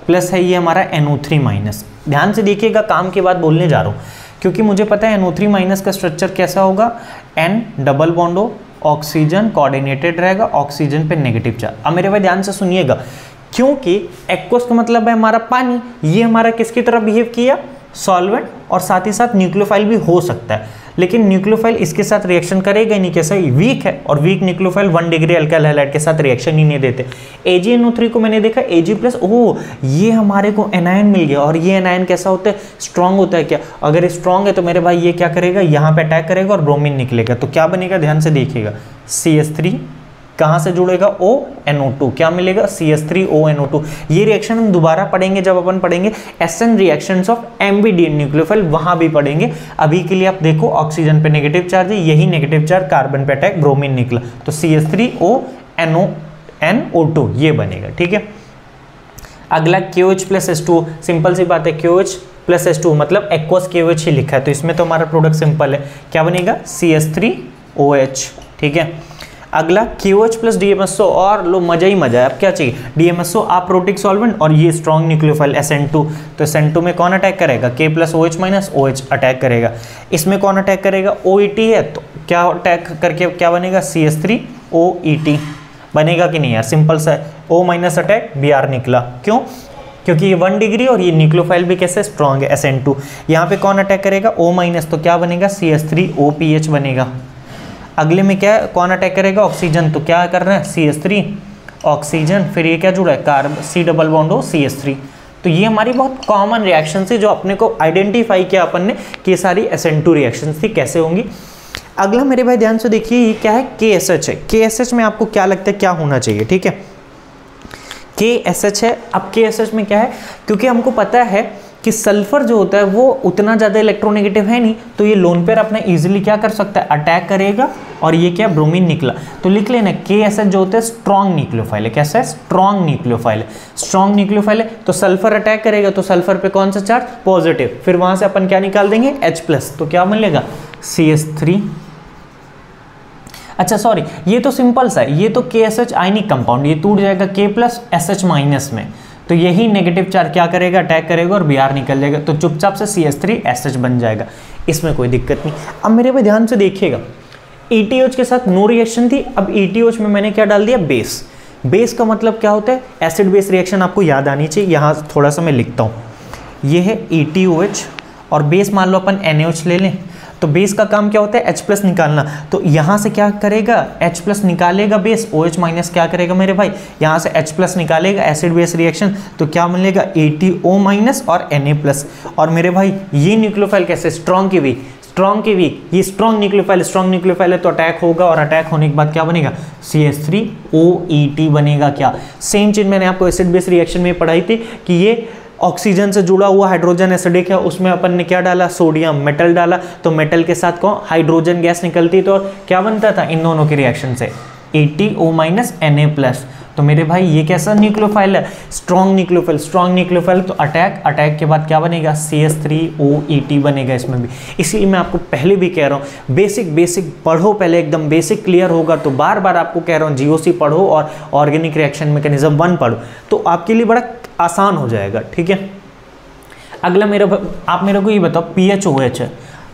प्लस है ये हमारा NO3 माइनस। ध्यान से देखिएगा, काम के बाद बोलने जा रहा हूँ क्योंकि मुझे पता है NO3 माइनस का स्ट्रक्चर कैसा होगा, N डबल बॉन्ड हो, ऑक्सीजन कोऑर्डिनेटेड रहेगा, ऑक्सीजन पे नेगेटिव चार्ज। अब मेरे भाई ध्यान से सुनिएगा, क्योंकि एक्वस का मतलब है हमारा पानी, ये हमारा किसकी तरह बिहेव किया, सॉल्वेंट, और साथ ही साथ न्यूक्लियोफाइल भी हो सकता है, लेकिन न्यूक्लियोफाइल इसके साथ रिएक्शन करेगा ही नहीं, कैसा वीक है, और weak nucleophile 1 degree alkyl halide के साथ रिएक्शन ही नहीं देते। AgNO3 को मैंने देखा Ag प्लस, ओह ये हमारे को एनायन मिल गया, और ये एनायन कैसा होता है, स्ट्रांग होता है क्या, अगर स्ट्रांग है तो मेरे भाई ये क्या करेगा, यहाँ पे अटैक करेगा और ब्रोमीन निकलेगा, तो क्या बनेगा, ध्यान से देखिएगा, CH3 कहाँ से जुड़ेगा, ONO2, क्या मिलेगा, CH3ONO2। ये रिएक्शन हम दोबारा पढ़ेंगे जब अपन पढ़ेंगे SN रिएक्शंस ऑफ एम्बिडिएंट न्यूक्लियोफाइल, वहां भी पढ़ेंगे। अभी के लिए आप देखो ऑक्सीजन पे नेगेटिव चार्ज है, यही नेगेटिव चार्ज कार्बन पे अटैक, ब्रोमीन निकला, तो CH3ONO2 ये बनेगा, ठीक है। अगला KOH प्लस H2O, सिंपल सी बात है, KOH प्लस H2O मतलब एक्वस KOH ही लिखा है, तो इसमें तो हमारा प्रोडक्ट सिंपल है, क्या बनेगा, CH3OH, ठीक है। अगला KOH प्लस DMSO, और लो मजा ही मजा है, अब क्या चाहिए, DMSO अप्रोटिक सॉल्वेंट और ये स्ट्रॉन्ग न्यूक्लियोफाइल SN2, तो SN2 में कौन अटैक करेगा, K plus OH minus OH attack करेगा, इसमें कौन अटैक करेगा, OET है, तो क्या अटैक करके क्या बनेगा, CH3OET बनेगा कि नहीं यार, सिंपल सा है, O माइनस अटैक Br निकला, क्यों, क्योंकि ये 1 डिग्री और ये न्यूक्लियोफाइल भी कैसे स्ट्रॉन्ग है SN2, यहाँ पे कौन अटैक करेगा, O माइनस, तो क्या बनेगा, CH3OPH बनेगा। अगले में क्या है, कौन अटैक करेगा, ऑक्सीजन, तो क्या कर रहे हैं, CH3 ऑक्सीजन, फिर ये क्या जुड़ा है, कार्बन, C डबल बॉन्ड हो, CH3। तो ये हमारी बहुत कॉमन रिएक्शन थी जो अपने को आइडेंटिफाई किया अपन ने कि ये सारी SN2 रिएक्शन थी, कैसे होंगी। अगला मेरे भाई ध्यान से देखिए, ये क्या है, KSH है। KSH में आपको क्या लगता है क्या होना चाहिए, ठीक है, KSH है। अब KSH में क्या है, क्योंकि हमको पता है कि सल्फर जो होता है वो उतना ज़्यादा इलेक्ट्रोनेगेटिव है नहीं, तो ये लोन पेयर अपना इजीली क्या कर सकता है, अटैक करेगा, और ये क्या, ब्रोमीन निकला, तो लिख लेना KSH जो होता है स्ट्रॉन्ग न्यूक्लियोफाइल है, कैसा है, स्ट्रॉन्ग न्यूक्लियोफाइल है, स्ट्रॉन्ग न्यूक्लियोफाइल है, तो सल्फर अटैक करेगा, तो सल्फर पे कौन सा चार्ज, पॉजिटिव, फिर वहां से अपन क्या निकाल देंगे, H प्लस, तो क्या मिलेगा, CH3। अच्छा सॉरी, ये तो सिंपल सा है, ये तो KSH आयनिक कंपाउंड, ये टूट जाएगा K प्लस SH माइनस में, तो यही नेगेटिव चार्ज क्या करेगा, अटैक करेगा और Br निकल जाएगा, तो चुपचाप से CH3SH बन जाएगा, इसमें कोई दिक्कत नहीं। अब मेरे पे ध्यान से देखिएगा, ETOH के साथ नो रिएक्शन थी, अब ETOH में मैंने क्या डाल दिया, बेस। बेस का मतलब क्या होता है, एसिड बेस रिएक्शन आपको याद आनी चाहिए, यहाँ थोड़ा सा मैं लिखता हूँ, ये है ETOH, और बेस मान लो अपन NaOH ले लें, तो बेस का काम क्या होता है, H प्लस निकालना, तो यहाँ से क्या करेगा, H प्लस निकालेगा बेस, OH माइनस क्या करेगा मेरे भाई, यहाँ से H प्लस निकालेगा, एसिड बेस रिएक्शन, तो क्या मिलेगा, ATO माइनस और Na प्लस। और मेरे भाई ये न्यूक्लियोफाइल कैसे, स्ट्रॉन्ग की वीक, स्ट्रॉन्ग की वीक, ये स्ट्रॉन्ग न्यूक्लियोफाइल है, तो अटैक होगा, और अटैक होने के बाद क्या बनेगा, CH3OET बनेगा। क्या सेम चीज मैंने आपको एसिड बेस रिएक्शन में पढ़ाई थी कि ये ऑक्सीजन से जुड़ा हुआ हाइड्रोजन एसिडिक है, उसमें अपन ने क्या डाला, सोडियम, मेटल डाला, तो मेटल के साथ कौन, हाइड्रोजन गैस निकलती, तो क्या बनता था इन दोनों के रिएक्शन से, ATO माइनस Na प्लस। तो मेरे भाई ये कैसा न्यूक्लियोफाइल है, स्ट्रॉन्ग न्यूक्लियोफाइल, तो अटैक के बाद क्या बनेगा, CH3OET बनेगा इसमें भी। इसलिए मैं आपको पहले भी कह रहा हूँ, बेसिक पढ़ो पहले, एकदम बेसिक क्लियर होगा, तो बार बार आपको कह रहा हूँ GOC पढ़ो और ऑर्गेनिक रिएक्शन मैकेनिज्म 1 पढ़ो, तो आपके लिए बड़ा आसान हो जाएगा, ठीक है। अगला आप मेरे को ये बताओ, PHOH है,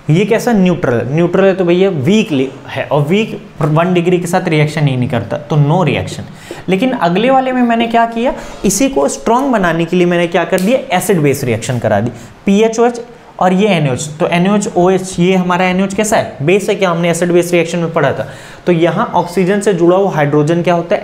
ये कैसा, न्यूट्रल है, तो भैया वीक है, और वीक 1 डिग्री के साथ रिएक्शन नहीं करता, तो नो रिएक्शन। लेकिन अगले वाले में मैंने क्या किया, इसी को स्ट्रॉन्ग बनाने के लिए मैंने क्या कर दिया, एसिड बेस रिएक्शन करा दी, PHOH और ये NaOH, तो NaOH OH, ये हमारा NaOH कैसा है, बेस है, क्या हमने एसिड बेस रिएक्शन में पढ़ा था। तो यहाँ ऑक्सीजन से जुड़ा हुआ हाइड्रोजन क्या होता है,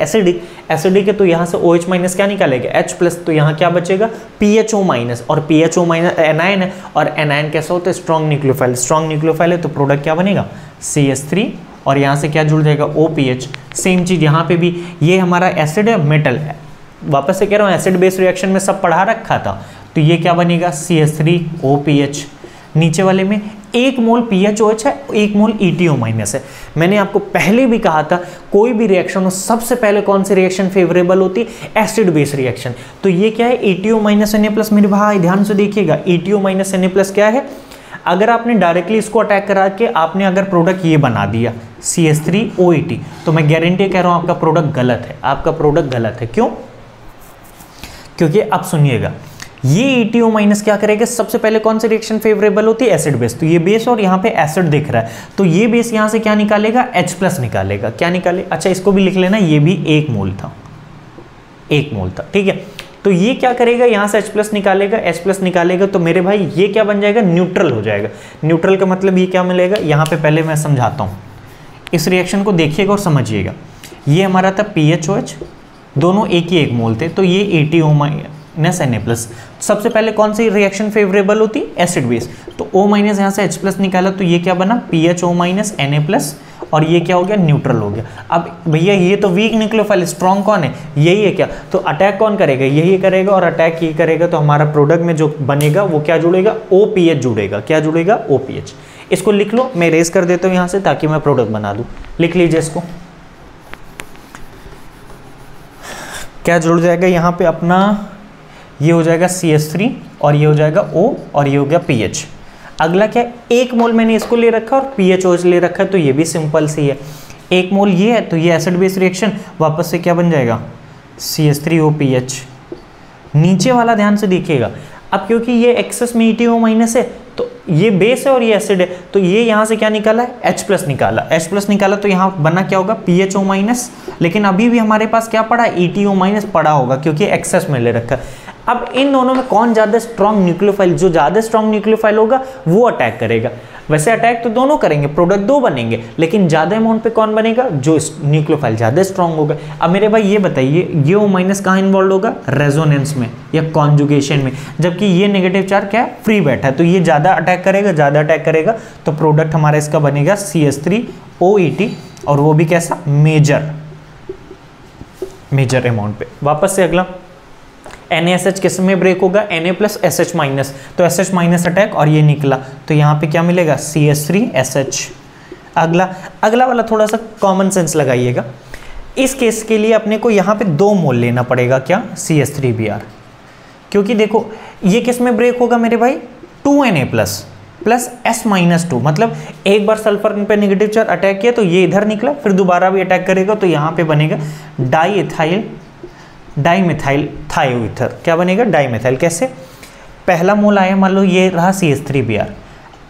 एसिडिक है, तो यहाँ से OH माइनस क्या निकालेगा, H प्लस, तो यहाँ क्या बचेगा, PHO माइनस, और PHO माइनस एनायन है, और एनायन कैसा होता है, स्ट्रॉन्ग न्यूक्लियोफाइल है, तो प्रोडक्ट क्या बनेगा, CH3, और यहाँ से क्या जुड़ जाएगा, OPH। सेम चीज यहाँ पे भी, ये हमारा एसिड है, मेटल, वापस से कह रहा हूँ एसिड बेस रिएक्शन में सब पढ़ा रखा था, तो ये क्या बनेगा, CH3OPH। नीचे वाले में 1 मोल PHOH है, 1 मोल ETO माइनस है। मैंने आपको पहले भी कहा था कोई भी रिएक्शन हो सबसे पहले कौन सी रिएक्शन फेवरेबल होती है, एसिड बेस रिएक्शन। तो ये क्या है, ETO माइनस Na+। मेरे भाई ध्यान से देखिएगा, ETO माइनस Na+ क्या है, अगर आपने डायरेक्टली इसको अटैक करा के आपने अगर प्रोडक्ट ये बना दिया CH3OET, तो मैं गारंटी कह रहा हूं आपका प्रोडक्ट गलत है, आपका प्रोडक्ट गलत है। क्यों? क्योंकि अब सुनिएगा, ये ETO माइनस क्या करेगा, सबसे पहले कौन सी रिएक्शन फेवरेबल होती है, एसिड बेस। तो ये बेस और यहाँ पे एसिड दिख रहा है, तो ये बेस यहाँ से क्या निकालेगा, H+ निकालेगा। क्या निकाले, अच्छा इसको भी लिख लेना, ये भी 1 मोल था, 1 मोल था, ठीक है। तो ये क्या करेगा, यहाँ से H+ निकालेगा, H+ निकालेगा, तो मेरे भाई ये क्या बन जाएगा, न्यूट्रल हो जाएगा। न्यूट्रल का मतलब ये क्या मिलेगा, यहाँ पे पहले मैं समझाता हूँ, इस रिएक्शन को देखिएगा और समझिएगा। ये हमारा था PHOH, दोनों एक ही 1 मोल थे, तो ये ETO माइनस Na+। सबसे पहले कौन सी रिएक्शन फेवरेबल होती, एसिड बेस। तो O माइनस यहाँ से H+ निकाला, तो ये क्या बना, PHO माइनस Na+, और ये क्या हो गया, न्यूट्रल हो गया। अब भैया ये तो वीक न्यूक्लियोफाइल, स्ट्रॉन्ग कौन है, यही है क्या, तो अटैक कौन करेगा, यही करेगा, और अटैक ये करेगा, तो हमारा प्रोडक्ट में जो बनेगा वो क्या जुड़ेगा, OPH जुड़ेगा। क्या जुड़ेगा, OPH। इसको लिख लो, मैं रेस कर देता हूँ यहाँ से ताकि मैं प्रोडक्ट बना दूँ। लिख लीजिए इसको, क्या जुड़ जाएगा यहाँ पे अपना, ये हो जाएगा CH3 और ये हो जाएगा O और ये हो गया PH। अगला क्या है, 1 मोल मैंने इसको ले रखा और PHOH ले रखा है, तो ये भी सिंपल सी है। 1 मोल ये है, तो ये एसिड बेस रिएक्शन वापस से क्या बन जाएगा, CH3OPH। नीचे वाला ध्यान से देखिएगा, अब क्योंकि ये एक्सेस में ETO माइनस है, तो ये बेस है और ये एसिड है, तो ये यहाँ से क्या निकाला है, H+ निकाला। H+ निकाला तो यहाँ बना क्या होगा, PHO माइनस, लेकिन अभी भी हमारे पास क्या पड़ा, ETO माइनस पड़ा होगा क्योंकि एक्सेस में ले रखा है। अब इन दोनों में कौन ज़्यादा स्ट्रॉन्ग न्यूक्लियोफाइल, जो ज़्यादा स्ट्रॉन्ग न्यूक्लियोफाइल होगा वो अटैक करेगा। वैसे अटैक तो दोनों करेंगे, प्रोडक्ट 2 बनेंगे, लेकिन ज़्यादा अमाउंट पे कौन बनेगा, जो न्यूक्लियोफाइल ज़्यादा स्ट्रॉन्ग होगा। अब मेरे भाई ये बताइए, ये O माइनस कहाँ इन्वॉल्व होगा, रेजोनेंस में या कॉन्जुगेशन में, जबकि ये नेगेटिव चार्ज क्या है, फ्री बैठा है, तो ये ज़्यादा अटैक करेगा, ज़्यादा अटैक करेगा, तो प्रोडक्ट हमारा इसका बनेगा CH3OET, और वो भी कैसा, मेजर अमाउंट पे। वापस से अगला, NaSH किस में ब्रेक होगा, Na+SH माइनस, तो SH माइनस अटैक और ये निकला, तो यहाँ पे क्या मिलेगा, CH3SH। अगला वाला थोड़ा सा कॉमन सेंस लगाइएगा। इस केस के लिए अपने को यहाँ पे 2 मोल लेना पड़ेगा, क्या, CH3Br, क्योंकि देखो ये किस में ब्रेक होगा मेरे भाई, 2Na प्लस S-2, मतलब एक बार सल्फर पे नेगेटिव चार्ज अटैक किया तो ये इधर निकला, फिर दोबारा भी अटैक करेगा तो यहाँ पे बनेगा डाइमिथाइल थायोईथर। क्या बनेगा, डाइमिथाइल। कैसे, पहला मोल आया, मान लो ये रहा CH3Br,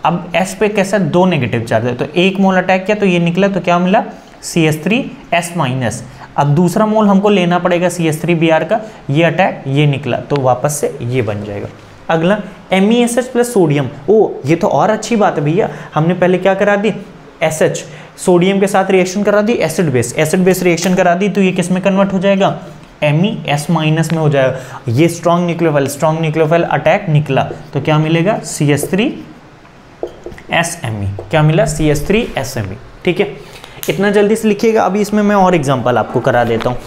अब S पे कैसा 2 नेगेटिव चार्ज है, तो 1 मोल अटैक किया तो ये निकला, तो क्या मिला, CH3S-। अब दूसरा मोल हमको लेना पड़ेगा CH3Br का, ये अटैक, ये निकला, तो वापस से ये बन जाएगा। अगला MESH प्लस सोडियम, ओ ये तो और अच्छी बात है भैया, हमने पहले क्या करा दी, SH सोडियम के साथ रिएक्शन करा दी, एसिड बेस रिएक्शन करा दी, तो ये किस में कन्वर्ट हो जाएगा, MES माइनस में हो जाएगा। ये स्ट्रॉन्ग न्यूक्लियोफाइल अटैक निकला, तो क्या मिलेगा, CH3SMe। क्या मिला, CH3SMe। ठीक है, इतना जल्दी से लिखिएगा। अभी इसमें मैं और एग्जांपल आपको करा देता हूँ,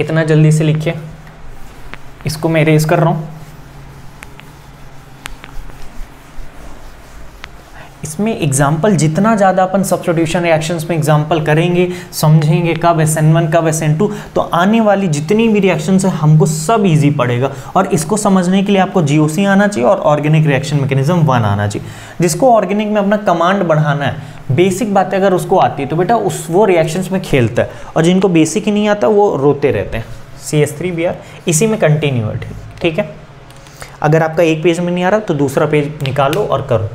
इतना जल्दी से लिखिए, इसको मैं इरेज कर रहा हूँ। इसमें एग्जाम्पल जितना ज़्यादा अपन सब्स्टिट्यूशन रिएक्शंस में एग्जाम्पल करेंगे, समझेंगे कब SN1 कब SN2, तो आने वाली जितनी भी रिएक्शंस है हमको सब इजी पड़ेगा। और इसको समझने के लिए आपको GOC आना चाहिए और ऑर्गेनिक रिएक्शन मैकेनिज्म 1 आना चाहिए। जिसको ऑर्गेनिक में अपना कमांड बढ़ाना है, बेसिक बातें अगर उसको आती है तो बेटा वो रिएक्शंस में खेलता है, और जिनको बेसिक ही नहीं आता वो रोते रहते हैं। CH3Br इसी में कंटिन्यू है, ठीक है। अगर आपका एक पेज में नहीं आ रहा तो दूसरा पेज निकालो और करो।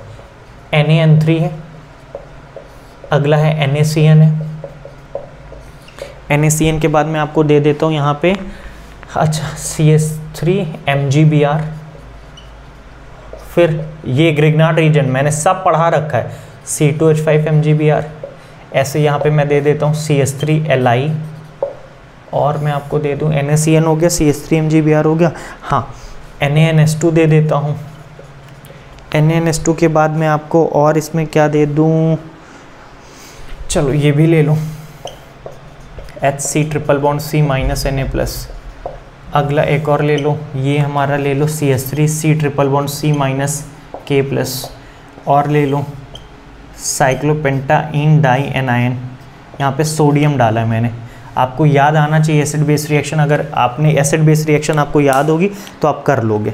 NaN3 है, अगला है NaCN है। NaCN के बाद मैं आपको दे देता हूँ यहाँ पे, अच्छा CH3MgBr, फिर ये ग्रिग्नार्ड रीजन मैंने सब पढ़ा रखा है, C2H5MgBr। ऐसे यहाँ पे मैं दे देता हूँ CH3Li, और मैं आपको दे दूँ NaCN हो गया, CH3MgBr हो गया, हाँ NaNH2 दे देता हूँ। NaNH2 के बाद मैं आपको और इसमें क्या दे दूँ, चलो ये भी ले लो, HC triple bond C minus Na+। अगला एक और ले लो, ये हमारा ले लो CH3C triple bond C minus K+। और ले लो साइक्लोपेंटाइन डाई एनायन, यहाँ पे सोडियम डाला है मैंने। आपको याद आना चाहिए एसिड बेस रिएक्शन, अगर आपने एसिड बेस रिएक्शन आपको याद होगी तो आप कर लोगे।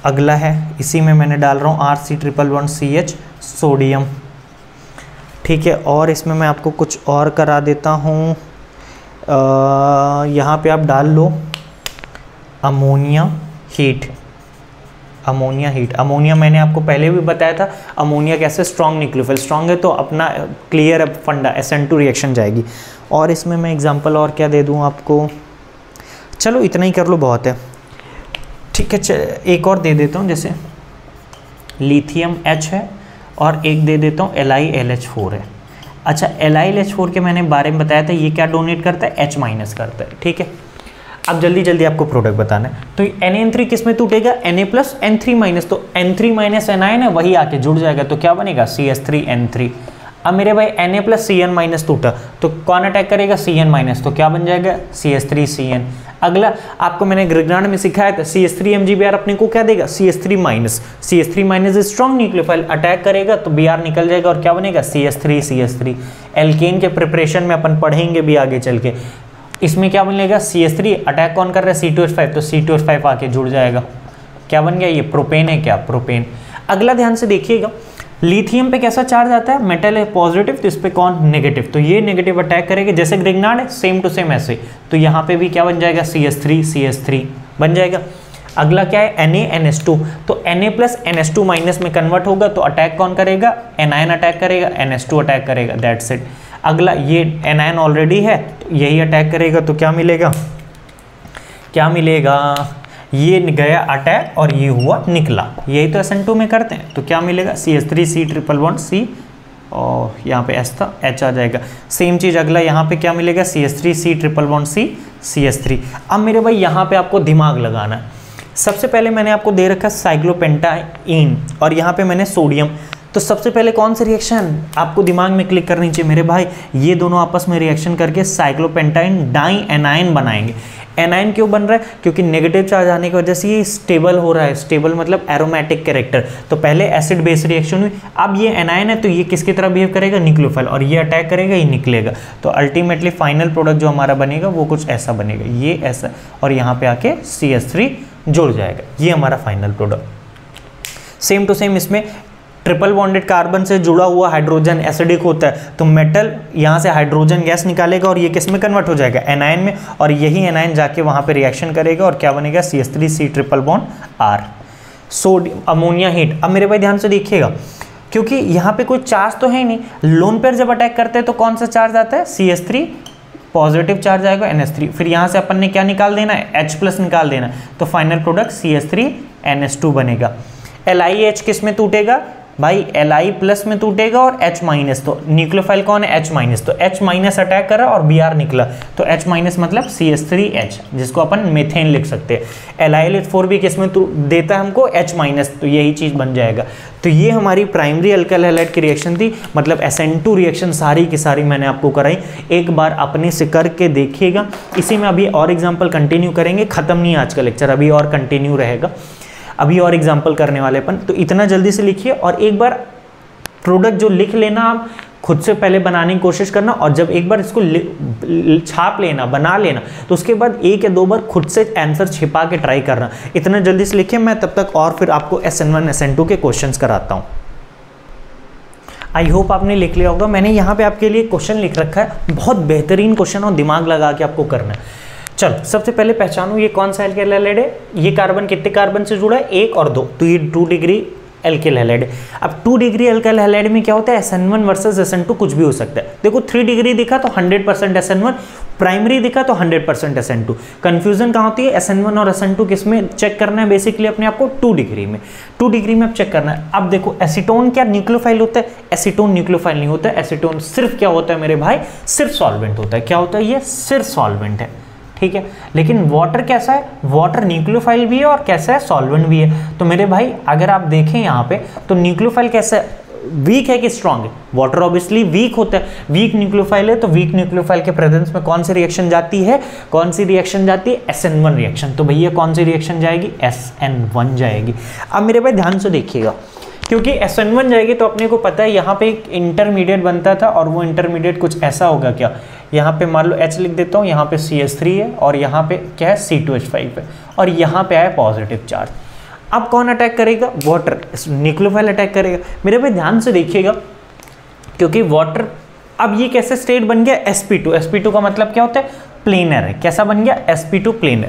अगला है, इसी में मैंने डाल रहा हूँ RC111CH सोडियम, ठीक है। और इसमें मैं आपको कुछ और करा देता हूँ, यहाँ पे आप डाल लो अमोनिया हीट। अमोनिया मैंने आपको पहले भी बताया था, अमोनिया कैसे स्ट्रॉन्ग न्यूक्लियोफाइल, स्ट्रॉन्ग है तो अपना क्लियर फंडा SN2 रिएक्शन जाएगी। और इसमें मैं एग्जांपल और क्या दे दूँ आपको, चलो इतना ही कर लो बहुत है, ठीक है। एक और दे देता हूँ, जैसे लिथियम H है और एक दे देता हूँ LiLH4 है। अच्छा, LiLH4 के मैंने बारे में बताया था, ये क्या डोनेट करता है, H- करता है, ठीक है। अब जल्दी जल्दी आपको प्रोडक्ट बताना है। तो Na3 किस में टूटेगा, Na+N3-, तो N3- एनायन है वही आके जुड़ जाएगा, तो क्या बनेगा CH3N3। अब मेरे भाई Na+Cn- टूटा तो कौन अटैक करेगा, Cn-, तो क्या बन जाएगा CH3Cn। अगला आपको मैंने ग्रिग्नार्ड में सिखाया था, CH3 अपने को क्या देगा, CH3-, CH3- strong nucleophile, attack करेगा तो Br निकल जाएगा और क्या बनेगा CH3। एल्केन के प्रिपरेशन में अपन पढ़ेंगे भी आगे चल के। इसमें क्या बनेगा, CH3 अटैक कौन कर रहा है, C2H5, तो C2H5 आके जुड़ जाएगा, क्या बन गया, ये प्रोपेन है, क्या प्रोपेन। अगला ध्यान से देखिएगा, लिथियम पे कैसा चार्ज आता है, मेटल है पॉजिटिव, तो इस पे कौन नेगेटिव, तो ये नेगेटिव अटैक करेगा, जैसे ग्रिग्नार्ड है सेम टू सेम ऐसे, तो यहाँ पे भी क्या बन जाएगा CH3 बन जाएगा। अगला क्या है, Na-NH2, तो Na+NH2- में कन्वर्ट होगा तो अटैक कौन करेगा, एनायन अटैक करेगा, NH2 अटैक करेगा, दैट्स इट। अगला ये एनायन ऑलरेडी है तो यही अटैक करेगा, तो क्या मिलेगा, ये गया अटैक और ये हुआ निकला, यही तो SN2 में करते हैं, तो क्या मिलेगा CH3C111C, और यहाँ पे H था, H आ जाएगा। सेम चीज़ अगला यहाँ पे क्या मिलेगा, CH3C111C CH3। अब मेरे भाई यहाँ पे आपको दिमाग लगाना है। सबसे पहले मैंने आपको दे रखा साइक्लोपेंटाइन और यहाँ पे मैंने सोडियम, तो सबसे पहले कौन सी रिएक्शन आपको दिमाग में क्लिक करनी चाहिए मेरे भाई, ये दोनों आपस में रिएक्शन करके साइक्लोपेंटाइन डाई एनायन बनाएंगे। एनायन क्यों बन रहा है, क्योंकि नेगेटिव चार्ज आने की वजह से ये स्टेबल हो रहा है, स्टेबल मतलब एरोमेटिक कैरेक्टर। तो पहले एसिड बेस रिएक्शन हुई, अब ये एनायन है तो ये किसकी तरह बिहेव करेगा, न्यूक्लियोफाइल, और ये अटैक करेगा, ये निकलेगा। तो अल्टीमेटली फाइनल प्रोडक्ट जो हमारा बनेगा वो कुछ ऐसा बनेगा, ये ऐसा, और यहाँ पे आके CH3 जुड़ जाएगा, ये हमारा final product. Same to same इसमें ट्रिपल बॉन्डेड कार्बन से जुड़ा हुआ हाइड्रोजन एसिडिक होता है, तो मेटल यहाँ से हाइड्रोजन गैस निकालेगा और ये किस में कन्वर्ट हो जाएगा, एनायन में, और यही एनायन जाके वहाँ पे रिएक्शन करेगा और क्या बनेगा CH3C∼R। Sodium ammonia heat. अब मेरे भाई ध्यान से देखिएगा, क्योंकि यहाँ पे कोई चार्ज तो है नहीं, लोन पेयर जब अटैक करते हैं तो कौन सा चार्ज आता है, CH3 पॉजिटिव चार्ज आएगा, NH3, फिर यहाँ से अपन ने क्या निकाल देना है, H+ निकाल देना, तो फाइनल प्रोडक्ट CH3NH2 बनेगा। LiH किस में टूटेगा भाई, Li+ में टूटेगा और H-, तो न्यूक्लियोफाइल कौन है, H-, तो H- अटैक करा और Br निकला, तो H- मतलब CH3H, जिसको अपन मेथेन लिख सकते हैं। LiLH4 भी किस में देता है हमको, H-, तो यही चीज़ बन जाएगा। तो ये हमारी प्राइमरी अल्काइल हैलाइड की रिएक्शन थी, मतलब SN2 रिएक्शन सारी की सारी मैंने आपको कराई। एक बार अपने से करके देखिएगा। इसी में अभी और एग्जाम्पल कंटिन्यू करेंगे, ख़त्म नहीं आज का लेक्चर, अभी और कंटिन्यू रहेगा, अभी और एग्जाम्पल करने वाले अपन। तो इतना जल्दी से लिखिए और एक बार प्रोडक्ट जो लिख लेना आप खुद से पहले बनाने की कोशिश करना, और जब एक बार इसको छाप लेना, बना लेना, तो उसके बाद 1 या 2 बार खुद से आंसर छिपा के ट्राई करना। इतना जल्दी से लिखिए, मैं तब तक और फिर आपको SN1 SN2 के क्वेश्चंस कराता हूँ। आई होप आपने लिख लिया होगा। मैंने यहाँ पे आपके लिए क्वेश्चन लिख रखा है, बहुत बेहतरीन क्वेश्चन और दिमाग लगा के आपको करना है। चलो सबसे पहले पहचानो ये कौन सा अल्काइल हैलाइड है, ये कार्बन कितने कार्बन से जुड़ा है, 1 और 2, तो ये 2 डिग्री अल्काइल हैलाइड है। अब 2 डिग्री अल्काइल हैलाइड में क्या होता है, SN1 वर्सेस SN2 कुछ भी हो सकता है। देखो 3 डिग्री दिखा तो 100% SN1, प्राइमरी दिखा तो 100% SN2। कंफ्यूजन कहाँ होती है, SN1 और SN2 किस में चेक करना है, बेसिकली अपने आपको 2 डिग्री में, 2 डिग्री में अब चेक करना है। अब देखो एसीटोन क्या न्यूक्लियोफाइल होता है, एसीटोन न्यूक्लियोफाइल नहीं होता है। एसीटोन सिर्फ क्या होता है मेरे भाई, सिर्फ सॉल्वेंट होता है। क्या होता है, ये सिर्फ सॉल्वेंट है, ठीक है। लेकिन वाटर कैसा है, वाटर न्यूक्लियोफाइल भी है और कैसा है, सॉल्वेंट भी है। तो मेरे भाई अगर आप देखें यहाँ पे तो न्यूक्लियोफाइल कैसा है, वीक है कि स्ट्रांग है, वाटर ऑब्वियसली वीक होता है, वीक न्यूक्लियोफाइल है, तो वीक न्यूक्लियोफाइल के प्रेजेंस में कौन सी रिएक्शन जाती है, कौन सी रिएक्शन जाती है, SN1 रिएक्शन। तो भैया कौन सी रिएक्शन जाएगी, SN1 जाएगी। अब मेरे भाई ध्यान से देखिएगा, क्योंकि SN1 जाएगी तो अपने को पता है यहाँ पे एक इंटरमीडिएट बनता था और वो इंटरमीडिएट कुछ ऐसा होगा क्या, यहाँ पे मान लो H लिख देता हूँ, यहाँ पे CH3 है और यहाँ पे क्या है C2H5 है और यहाँ पे आया पॉजिटिव चार्ज। अब कौन अटैक करेगा, वाटर, न्यूक्लियोफाइल अटैक करेगा। मेरे भाई ध्यान से देखिएगा, क्योंकि वाटर, अब ये कैसे स्टेट बन गया sp2, sp2 का मतलब क्या होता है, प्लेनर है। कैसा बन गया, sp2 प्लेनर।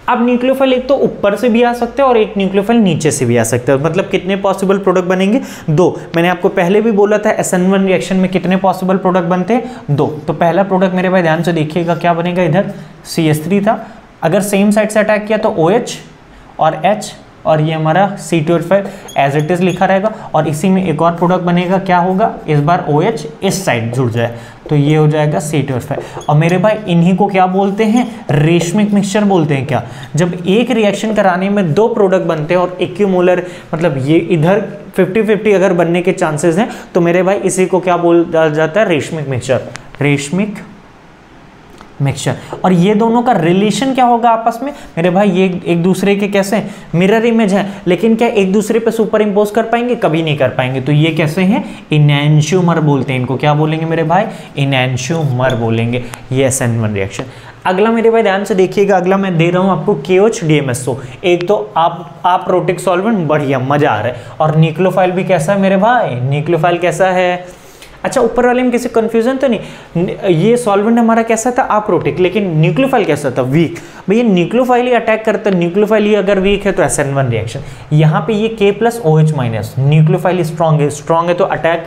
अब न्यूक्लियोफाइल एक तो ऊपर से भी आ सकते हैं और एक न्यूक्लियोफाइल नीचे से भी आ सकते हैं। मतलब कितने पॉसिबल प्रोडक्ट बनेंगे, 2। मैंने आपको पहले भी बोला था SN1 रिएक्शन में कितने पॉसिबल प्रोडक्ट बनते हैं, 2। तो पहला प्रोडक्ट मेरे भाई ध्यान से देखिएगा क्या बनेगा, इधर CH3 था, अगर सेम साइड से अटैक किया तो OH और H और ये हमारा C2H5 एज इट इज लिखा रहेगा। और इसी में एक और प्रोडक्ट बनेगा, क्या होगा, इस बार OH इस साइड जुड़ जाए तो ये हो जाएगा C2H5। और मेरे भाई इन्हीं को क्या बोलते हैं, रेशमिक मिक्सचर बोलते हैं। क्या, जब एक रिएक्शन कराने में 2 प्रोडक्ट बनते हैं और इक्विमोलर, मतलब ये इधर 50-50 अगर बनने के चांसेस हैं तो मेरे भाई इसी को क्या बोला जाता है, रेशमिक मिक्सचर, रेशमिक मिक्सचर। और ये दोनों का रिलेशन क्या होगा आपस में, मेरे भाई ये एक दूसरे के कैसे मिरर इमेज है, लेकिन क्या एक दूसरे पे सुपर इम्पोज कर पाएंगे, कभी नहीं कर पाएंगे। तो ये कैसे हैं, इनैंशियोमर बोलते हैं इनको। क्या बोलेंगे मेरे भाई, इनैंशियोमर बोलेंगे। ये SN1 रिएक्शन। अगला मेरे भाई ध्यान से देखिएगा, अगला मैं दे रहा हूँ आपको KOH DMSO। एक तो आप प्रोटिक सॉल्वेंट, बढ़िया, मजा आ रहा है। और न्यूक्लियोफाइल भी कैसा है मेरे भाई, न्यूक्लियोफाइल कैसा है, अच्छा ऊपर वाले में किसी कंफ्यूजन तो नहीं, ये सॉल्वेंट हमारा कैसा था, अप्रोटिक, लेकिन न्यूक्लियोफाइल कैसा था, वीक। भैया न्यूक्लियोफाइल ही अटैक करता है, न्यूक्लियोफाइल ही अगर वीक है तो SN1 रिएक्शन। यहाँ पे ये K+OH-, न्यूक्लियोफाइल स्ट्रॉन्ग है तो अटैक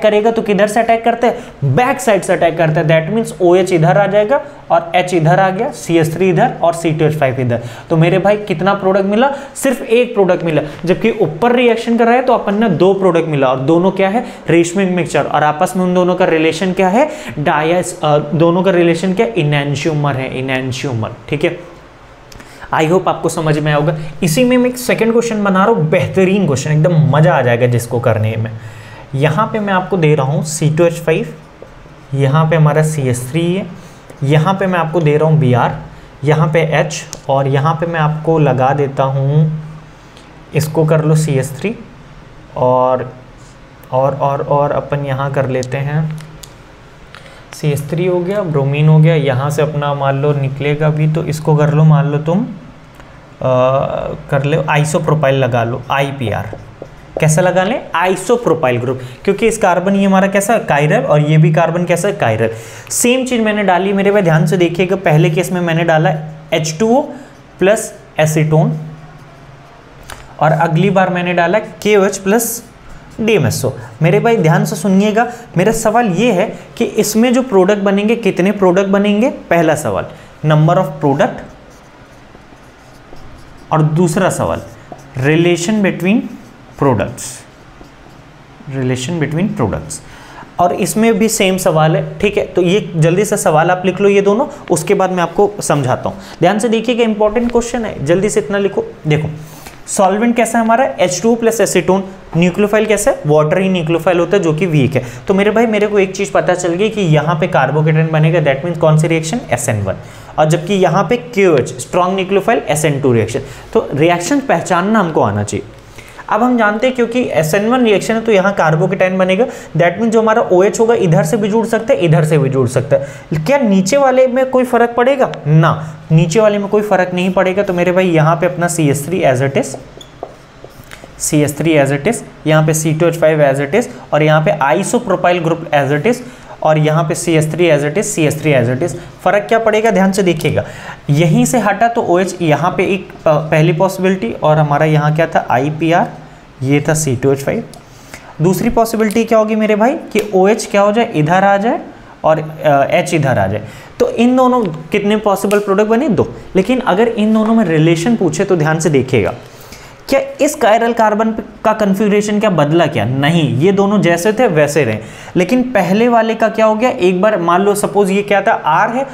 करेगा तो किधर से अटैक करता है, बैक साइड से अटैक करता है। दैट मीन्स OH इधर आ जाएगा और H इधर आ गया, CH3 इधर और C2H5 इधर। तो मेरे भाई कितना प्रोडक्ट मिला, सिर्फ एक प्रोडक्ट मिला। जबकि ऊपर रिएक्शन कर रहा है तो अपन ने 2 प्रोडक्ट मिला और दोनों क्या है, रेशमिक मिक्सचर। और आपस में उन दोनों का रिलेशन क्या है, दोनों का रिलेशन क्या, इनैंशियोमर है, इनैंशियोमर। ठीक है, आई होप आपको समझ में आएगा। इसी में मैं एक सेकंड क्वेश्चन बना रहा हूँ, बेहतरीन क्वेश्चन, एकदम मजा आ जाएगा जिसको करने में। यहाँ पे मैं आपको दे रहा हूँ C2H5, यहाँ पे हमारा CH3 है, यहाँ पे मैं आपको दे रहा हूँ Br, यहाँ पे H, और यहाँ पे मैं आपको लगा देता हूँ, इसको कर लो CH3, और अपन यहाँ कर लेते हैं CH3 हो गया, ब्रोमीन हो गया। यहाँ से अपना मान लो निकलेगा भी तो इसको कर लो, मान लो तुम कर लो आइसोप्रोपाइल लगा लो, IPR। कैसा लगा लें, आइसोप्रोपाइल ग्रुप, क्योंकि इस कार्बन ये हमारा कैसा है, कायरल, और ये भी कार्बन कैसा है, कायरल। सेम चीज़ मैंने डाली मेरे भाई, ध्यान से देखिएगा। पहले केस में मैंने डाला H2O प्लस एसीटोन और अगली बार मैंने डाला KOH प्लस DMSO। मेरे भाई ध्यान से सुनिएगा, मेरा सवाल ये है कि इसमें जो प्रोडक्ट बनेंगे, कितने प्रोडक्ट बनेंगे, पहला सवाल नंबर ऑफ प्रोडक्ट, और दूसरा सवाल रिलेशन बिटवीन प्रोडक्ट्स, और इसमें भी सेम सवाल है। ठीक है, तो ये जल्दी से सवाल आप लिख लो ये दोनों, उसके बाद मैं आपको समझाता हूँ। ध्यान से देखिएगा, इंपॉर्टेंट क्वेश्चन है, जल्दी से इतना लिखो। देखो सॉल्वेंट कैसा है हमारा, H2O प्लस एसीटोन। न्यूक्लियोफाइल कैसा है, वाटर ही न्यूक्लियोफाइल होता है जो कि वीक है। तो मेरे भाई मेरे को एक चीज़ पता चल गई कि यहाँ पे कार्बोकेटाइन बनेगा, दैट मीन्स कौन सी रिएक्शन, SN1। और जबकि यहाँ पे KOH strong nucleophile, SN2 reaction. तो रिएक्शन पहचानना हमको आना चाहिए। अब हम जानते हैं क्योंकि SN1 रिएक्शन है तो यहाँ कार्बोकेटाइन बनेगा, दैट मीन्स जो हमारा OH होगा इधर से भी जुड़ सकता है, इधर से भी जुड़ सकता है। क्या नीचे वाले में कोई फर्क पड़ेगा, ना, नीचे वाले में कोई फर्क नहीं पड़ेगा। तो मेरे भाई यहाँ पे अपना CH3 एज इट इज, यहाँ पे C2H5 एज इट इज, और यहाँ पे isopropyl group as it is, और यहाँ पे CH3 एज इट इज। फर्क क्या पड़ेगा, ध्यान से देखिएगा। यहीं से हटा तो OH, यहाँ पे एक पहली पॉसिबिलिटी, और हमारा यहाँ क्या था, IPR, ये था C2H5। दूसरी पॉसिबिलिटी क्या होगी मेरे भाई कि OH क्या हो जाए, इधर आ जाए, और H इधर आ जाए। तो इन दोनों कितने पॉसिबल प्रोडक्ट बने, 2। लेकिन अगर इन दोनों में रिलेशन पूछे तो ध्यान से देखिएगा, क्या इस कायरल कार्बन का कन्फिग्रेशन क्या बदला, क्या नहीं, ये दोनों जैसे थे वैसे रहे। लेकिन पहले वाले का क्या हो गया, एक बार मान लो सपोज ये क्या था, R है,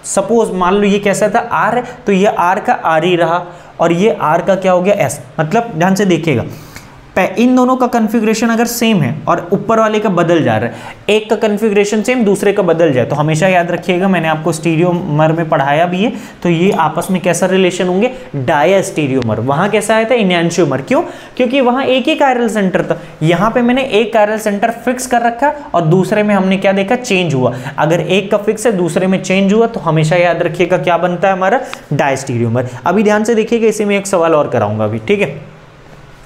सपोज मान लो ये कैसा था, R है, तो ये R का R ही रहा, और ये R का क्या हो गया, S। मतलब ध्यान से देखिएगा, इन दोनों का कन्फिग्रेशन अगर सेम है और ऊपर वाले का बदल जा रहा है, एक का कन्फिग्रेशन सेम दूसरे का बदल जाए, तो हमेशा याद रखिएगा, मैंने आपको स्टीरियोमर में पढ़ाया भी है, तो ये आपस में कैसा रिलेशन होंगे, डायस्टीरियोमर। वहां कैसा आया था, इनैंशियोमर। क्यों? क्योंकि वहां एक ही कायरल सेंटर था, यहां पे मैंने एक कायरल सेंटर फिक्स कर रखा और दूसरे में हमने क्या देखा, चेंज हुआ। अगर एक का फिक्स है दूसरे में चेंज हुआ तो हमेशा याद रखिएगा क्या बनता है हमारा, डायस्टीरियोमर। अभी ध्यान से देखिएगा, इसी में एक सवाल और कराऊंगा अभी, ठीक है।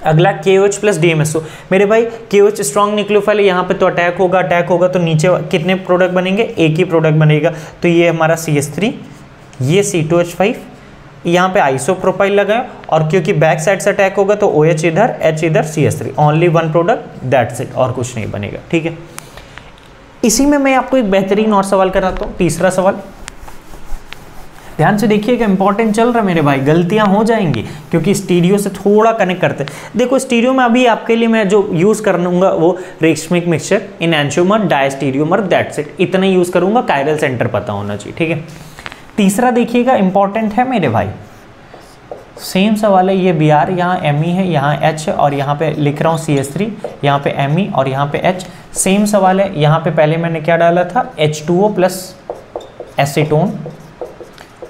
अगला KOH प्लस DMSO। मेरे भाई KOH स्ट्रॉन्ग न्यूक्लियोफाइल है, यहाँ पे तो अटैक होगा तो नीचे कितने प्रोडक्ट बनेंगे, एक ही प्रोडक्ट बनेगा, तो ये हमारा CH3, ये C2H5, यहाँ पे आइसोप्रोपाइल लगाए, और क्योंकि बैक साइड से अटैक होगा तो OH इधर, H इधर, CH3, only one product, that's it, और कुछ नहीं बनेगा, ठीक है। इसी में मैं आपको एक बेहतरीन और सवाल कराता हूँ, तीसरा सवाल। ध्यान से देखिएगा, इंपॉर्टेंट चल रहा है मेरे भाई, गलतियां हो जाएंगी क्योंकि स्टीरियो से थोड़ा कनेक्ट करते हैं। देखो स्टीरियो में अभी आपके लिए मैं जो यूज करूंगा वो racemic mixture, इनैंशियोमर, diastereomer, that's it, इतना यूज करूंगा, कायरल सेंटर पता होना चाहिए, ठीक है। तीसरा देखिएगा, इंपॉर्टेंट है मेरे भाई, सेम सवाल है, ये Br, यहाँ Me है, यहाँ H है, और यहाँ पे लिख रहा हूँ CH3, यहाँ पे Me और यहाँ पे H, सेम सवाल है। यहाँ पे पहले मैंने क्या डाला था, H2O प्लस एसीटोन,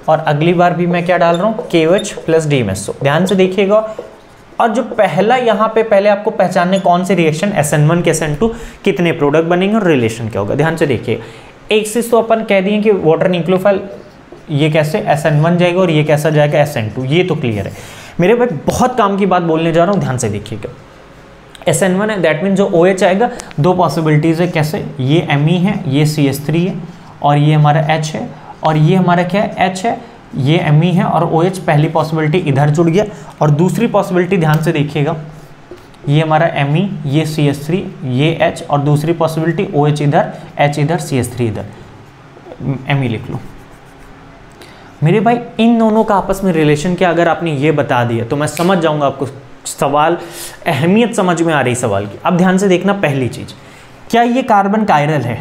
और अगली बार भी मैं क्या डाल रहा हूँ, KOH प्लस DMSO। ध्यान से देखिएगा, और जो पहला यहाँ पे पहले आपको पहचानने कौन से रिएक्शन, SN1 के SN2 कितने प्रोडक्ट बनेंगे और रिलेशन क्या होगा। ध्यान से देखिए, एक चीज तो अपन कह दिए कि वाटर न्यूक्लियोफाइल ये कैसे SN1 जाएगा और ये कैसा जाएगा SN2, ये तो क्लियर है मेरे भाई। बहुत काम की बात बोलने जा रहा हूँ, ध्यान से देखिएगा। SN1 है, दैट मीन जो OH आएगा, दो पॉसिबिलिटीज है, कैसे, ये Me है, ये CH3 है, और ये हमारा H है, और ये हमारा क्या है, H है, ये Me है, और OH पहली पॉसिबिलिटी इधर जुड़ गया, और दूसरी पॉसिबिलिटी ध्यान से देखिएगा, ये हमारा Me, ये CH3, ये H, और दूसरी पॉसिबिलिटी OH इधर, H इधर, CH3 इधर, Me लिख लो मेरे भाई। इन दोनों का आपस में रिलेशन क्या, अगर आपने ये बता दिया तो मैं समझ जाऊंगा आपको सवाल, अहमियत समझ में आ रही सवाल की। अब ध्यान से देखना, पहली चीज, क्या ये कार्बन कायरल है,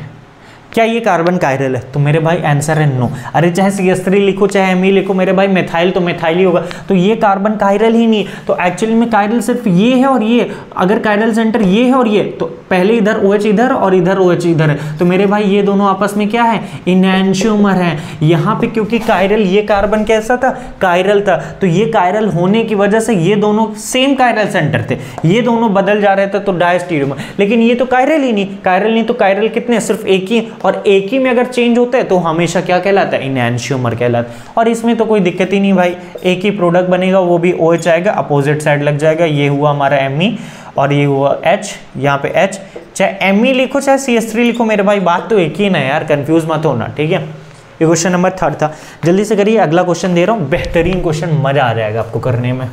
क्या ये कार्बन कायरल है, तो मेरे भाई आंसर है नो। अरे चाहे CH3 लिखो चाहे Me लिखो मेरे भाई, मेथाइल तो मेथाइल ही होगा, तो ये कार्बन कायरल ही नहीं। तो एक्चुअली में कायरल सिर्फ ये है और ये, अगर कायरल सेंटर ये है और ये, तो पहले इधर OH इधर और इधर OH इधर है, तो मेरे भाई ये दोनों आपस में क्या है, इनैंशियोमर है। यहाँ पे क्योंकि कायरल, ये कार्बन कैसा था, कायरल था, तो ये कायरल होने की वजह से ये दोनों सेम कायरल सेंटर थे, ये दोनों बदल जा रहे थे, तो डायस्टीरियोमर। लेकिन ये तो कायरल ही नहीं, कायरल नहीं, तो कायरल कितने, सिर्फ एक ही, और एक ही में अगर चेंज होता है तो हमेशा क्या कहलाता है, इनैंशियोमर कहलाता है। और इसमें तो कोई दिक्कत ही नहीं भाई, एक ही प्रोडक्ट बनेगा, वो भी OH आएगा, अपोजिट साइड लग जाएगा, ये हुआ हमारा Me और ये हुआ H, यहाँ पे H, चाहे Me लिखो चाहे CH3 लिखो मेरे भाई, बात तो एक ही ना यार, कंफ्यूज मत होना, ठीक है। ये क्वेश्चन नंबर 3 था, जल्दी से करिए। अगला क्वेश्चन दे रहा हूँ, बेहतरीन क्वेश्चन, मजा आ जाएगा आपको करने में।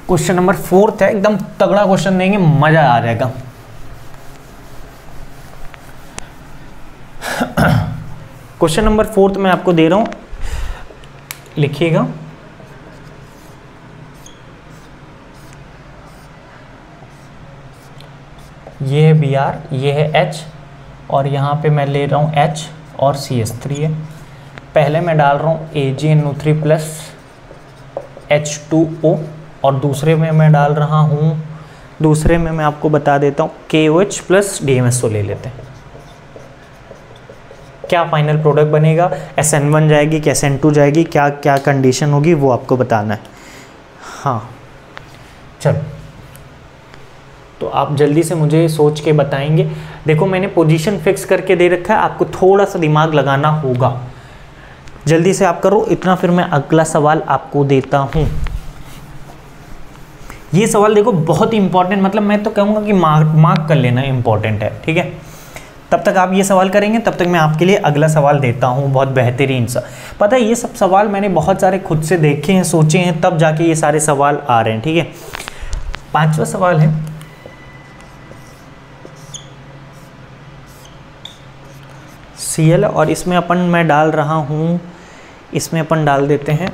क्वेश्चन नंबर 4 है, एकदम तगड़ा क्वेश्चन देंगे, मजा आ जाएगा। क्वेश्चन नंबर 4 मैं आपको दे रहा हूं, लिखिएगा। ये है Br, ये है H, और यहाँ पे मैं ले रहा हूँ H और CH3 है। पहले मैं डाल रहा हूँ AgNO3 प्लस H2O, और दूसरे में मैं डाल रहा हूँ, दूसरे में मैं आपको बता देता हूँ KOH प्लस DMSO ले लेते हैं। क्या फाइनल प्रोडक्ट बनेगा, SN1 जाएगी कि SN2 जाएगी, क्या क्या कंडीशन होगी वो आपको बताना है। हाँ चलो, तो आप जल्दी से मुझे सोच के बताएंगे। देखो मैंने पोजीशन फिक्स करके दे रखा है, आपको थोड़ा सा दिमाग लगाना होगा, जल्दी से आप करो इतना, फिर मैं अगला सवाल आपको देता हूँ। ये सवाल देखो बहुत इंपॉर्टेंट, मतलब मैं तो कहूँगा कि मार्क कर लेना इंपॉर्टेंट है, ठीक है। तब तक आप ये सवाल करेंगे, तब तक मैं आपके लिए अगला सवाल देता हूँ, बहुत बेहतरीन सा। पता है ये सब सवाल मैंने बहुत सारे खुद से देखे हैं, सोचे हैं, तब जाके ये सारे सवाल आ रहे हैं, ठीक है। 5वां सवाल है, Cl, और इसमें अपन मैं डाल रहा हूँ, इसमें अपन डाल देते हैं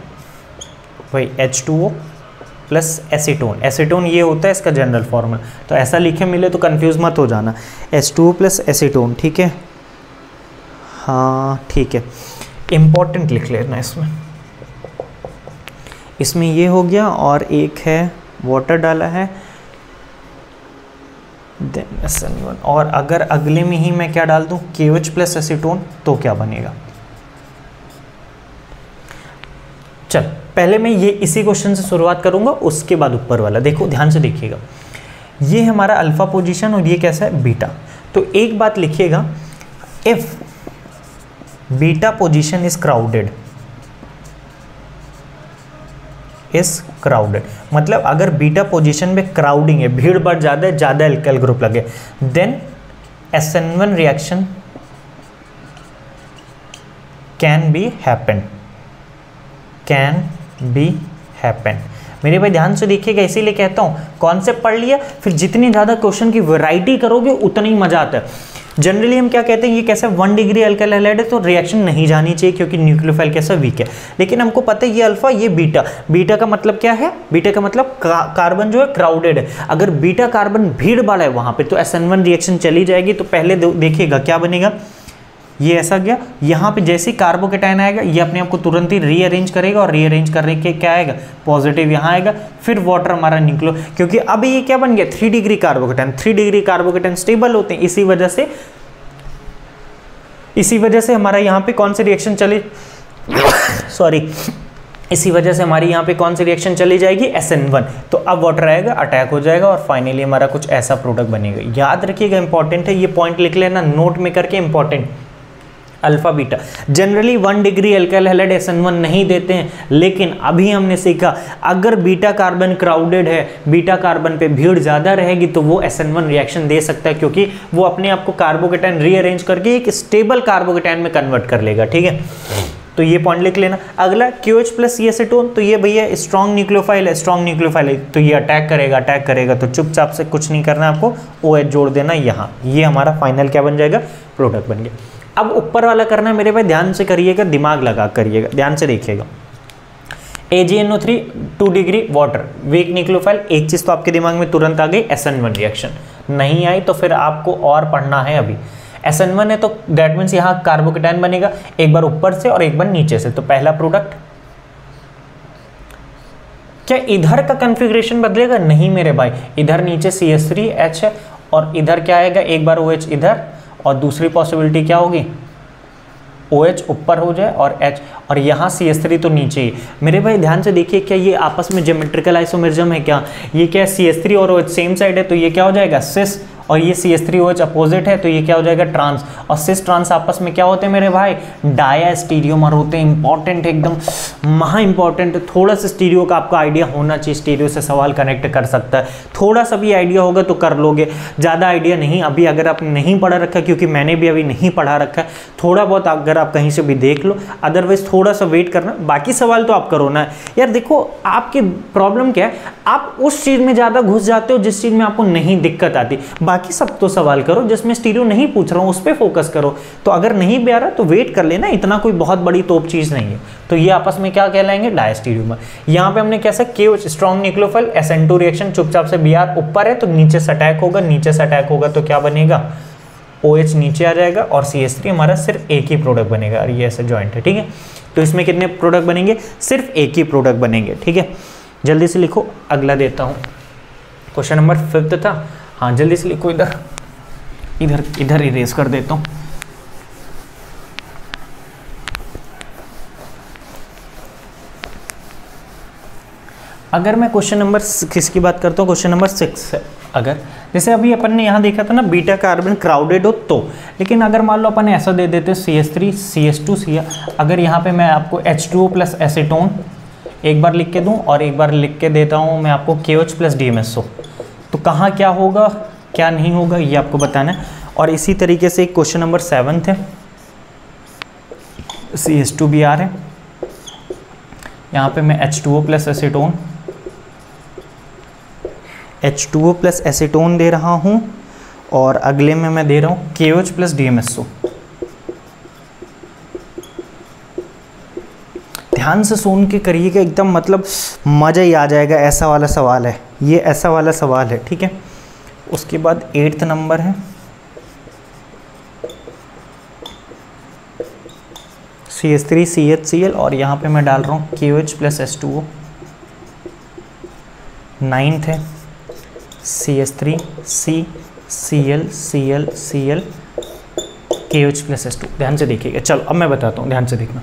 भाई H2O प्लस एसीटोन। एसीटोन ये होता है इसका जनरल फॉर्मूला, तो ऐसा लिखे मिले तो कंफ्यूज मत हो जाना, H2O प्लस एसीटोन, ठीक है। हाँ ठीक है, इम्पॉर्टेंट लिख लेना इसमें। इसमें ये हो गया, और एक है वाटर डाला है, देन SN1, और अगर अगले में ही मैं क्या डाल दूं KOH प्लस एसीटोन तो क्या बनेगा। चल पहले मैं ये इसी क्वेश्चन से शुरुआत करूंगा, उसके बाद ऊपर वाला। देखो ध्यान से देखिएगा, ये हमारा अल्फा पोजीशन और ये कैसा है बीटा। तो एक बात लिखिएगा, if beta position is crowded, मतलब अगर बीटा पोजीशन में क्राउडिंग है, भीड़ भाड़ ज़्यादा है, ज़्यादा एल्काइल ग्रुप लगे, then SN1 reaction can be happen. मेरे भाई ध्यान से देखिएगा, इसीलिए कहता हूँ कॉन्सेप्ट पढ़ लिया, फिर जितनी ज़्यादा क्वेश्चन की वैरायटी करोगे उतना ही मजा आता है। जनरली हम क्या कहते हैं, ये कैसा 1 डिग्री अल्काइल हैलाइड है तो रिएक्शन नहीं जानी चाहिए क्योंकि न्यूक्लियोफाइल कैसा वीक है, लेकिन हमको पता है ये अल्फा ये बीटा। बीटा का मतलब क्या है, बीटा का मतलब कार्बन जो है क्राउडेड है। अगर बीटा कार्बन भीड़ भाड़ है वहाँ पे तो SN1 रिएक्शन चली जाएगी। तो पहले देखिएगा क्या बनेगा, ये ऐसा गया, यहाँ पे जैसे ही कार्बोकेटाइन आएगा ये अपने आप को तुरंत ही रीअरेंज करेगा, और रीअरेंज करने के क्या आएगा पॉजिटिव यहाँ आएगा, फिर वाटर हमारा निकलो, क्योंकि अब ये क्या बन गया 3 degree carbocation. 3 degree carbocation stable होते हैं, इसी वजह से हमारा यहाँ पे कौन सी रिएक्शन चली इसी वजह से हमारी यहाँ पे कौन सी रिएक्शन चली जाएगी SN1। तो अब वाटर आएगा, अटैक हो जाएगा, और फाइनली हमारा कुछ ऐसा प्रोडक्ट बनेगा। याद रखिएगा, इंपॉर्टेंट है, ये पॉइंट लिख लेना नोट में करके, important. Alpha beta generally 1 degree alkyl halide SN1 नहीं देते हैं, लेकिन अभी हमने सीखा अगर बीटा कार्बन क्राउडेड है, बीटा कार्बन पे भीड़ ज़्यादा रहेगी तो वो SN1 रिएक्शन दे सकता है, क्योंकि वो अपने आप को कार्बोकेटाइन रीअरेंज करके एक स्टेबल कार्बोकेटाइन में कन्वर्ट कर लेगा। ठीक है, तो ये पॉइंट लिख लेना। अगला KOH प्लस एसीटोन, तो ये भैया स्ट्रॉन्ग न्यूक्लियोफाइल है, तो ये अटैक करेगा, तो चुपचाप से कुछ नहीं करना आपको, OH जोड़ देना यहाँ। ये हमारा फाइनल क्या बन जाएगा, प्रोडक्ट बन गया। अब ऊपर वाला करना है मेरे भाई, ध्यान से करिएगा, दिमाग लगा करिएगा, ध्यान से देखिएगा। AgNO3 2 degree water weak nucleophile, एक चीज़ तो आपके दिमाग में तुरंत आ गई SN1 रिएक्शन। नहीं आई तो फिर आपको और पढ़ना है। अभी SN1 है तो दैट मीन्स यहाँ कार्बोकेटाइन बनेगा, एक बार ऊपर से और एक बार नीचे से। तो पहला प्रोडक्ट, क्या इधर का कन्फिग्रेशन बदलेगा? नहीं मेरे भाई, इधर नीचे CH3H है और इधर क्या आएगा, एक बार OH इधर, और दूसरी पॉसिबिलिटी क्या होगी OH ऊपर हो जाए और H, और यहाँ CH3 तो नीचे ही। मेरे भाई ध्यान से देखिए, क्या ये आपस में ज्योमेट्रिकल आइसोमेरिज्म है क्या? ये क्या CH3 और OH सेम साइड है तो ये क्या हो जाएगा सिस, और ये CH3OH अपोजिट है तो ये क्या हो जाएगा ट्रांस। और सिस ट्रांस आपस में क्या होते हैं मेरे भाई, डाया स्टीरियोमर होते हैं। इंपॉर्टेंट, एकदम महा इंपॉर्टेंट। थोड़ा सा स्टीरियो का आपका आइडिया होना चाहिए, स्टीरियो से सवाल कनेक्ट कर सकता है। थोड़ा सा भी आइडिया होगा तो कर लोगे, ज़्यादा आइडिया नहीं अभी अगर आपने नहीं पढ़ा रखा, क्योंकि मैंने भी अभी नहीं पढ़ा रखा है, थोड़ा बहुत अगर आप कहीं से भी देख लो, अदरवाइज थोड़ा सा वेट करना। बाकी सवाल तो आप करो ना यार। देखो आपकी प्रॉब्लम क्या है, आप उस चीज़ में ज़्यादा घुस जाते हो जिस चीज़ में आपको नहीं दिक्कत आती। बाकी सब तो सवाल करो, जिसमें स्टीरियो नहीं पूछ रहा हूँ उस पर फोकस करो। तो अगर नहीं भी आ रहा तो वेट कर लेना, इतना कोई बहुत बड़ी तोप चीज़ नहीं है। तो ये आपस में क्या कहलाएंगे, डायस्टीरियोमर। यहाँ पे हमने कैसा KOH strong nucleophile, SN2 reaction, चुपचाप से Br ऊपर है तो नीचे से अटैक होगा, नीचे से अटैक होगा तो क्या बनेगा, OH नीचे आ जाएगा और CH3 हमारा सिर्फ एक ही प्रोडक्ट बनेगा। और ये ऐसे जॉइंट है, ठीक है। तो इसमें कितने प्रोडक्ट बनेंगे, सिर्फ एक ही प्रोडक्ट बनेंगे, ठीक है। जल्दी से लिखो, अगला देता हूँ। क्वेश्चन नंबर 5 था, हाँ जल्दी से लिखो। इधर इरेज कर देता हूँ। अगर मैं क्वेश्चन नंबर 6 की बात करता हूँ, क्वेश्चन नंबर 6 है। अगर जैसे अभी अपन ने यहाँ देखा था ना, बीटा कार्बन क्राउडेड हो तो, लेकिन अगर मान लो अपन ऐसा दे देते CH3 CH2 Cl, अगर यहाँ पे मैं आपको H2O प्लस एसीटोन एक बार लिख के दूँ और एक बार लिख के देता हूँ मैं आपको KOH प्लस DMSO, तो कहाँ क्या होगा क्या नहीं होगा ये आपको बताना है। और इसी तरीके से क्वेश्चन नंबर 7 है, CH2Br है, यहाँ पे मैं H2O plus acetone plus acetone दे रहा हूँ, और अगले में मैं दे रहा हूँ KOH प्लस DMSO। ध्यान से सुन के करिएगा, एकदम मतलब मज़ा ही आ जाएगा। ऐसा वाला सवाल है ये, ऐसा वाला सवाल है, ठीक है। उसके बाद 8th नंबर है CH3 CHCl, और यहाँ पे मैं डाल रहा हूँ KOH प्लस H2O। 9th है CH3 C Cl Cl Cl KOH plus H2। ध्यान से देखिएगा। चलो अब मैं बताता हूँ, ध्यान से देखना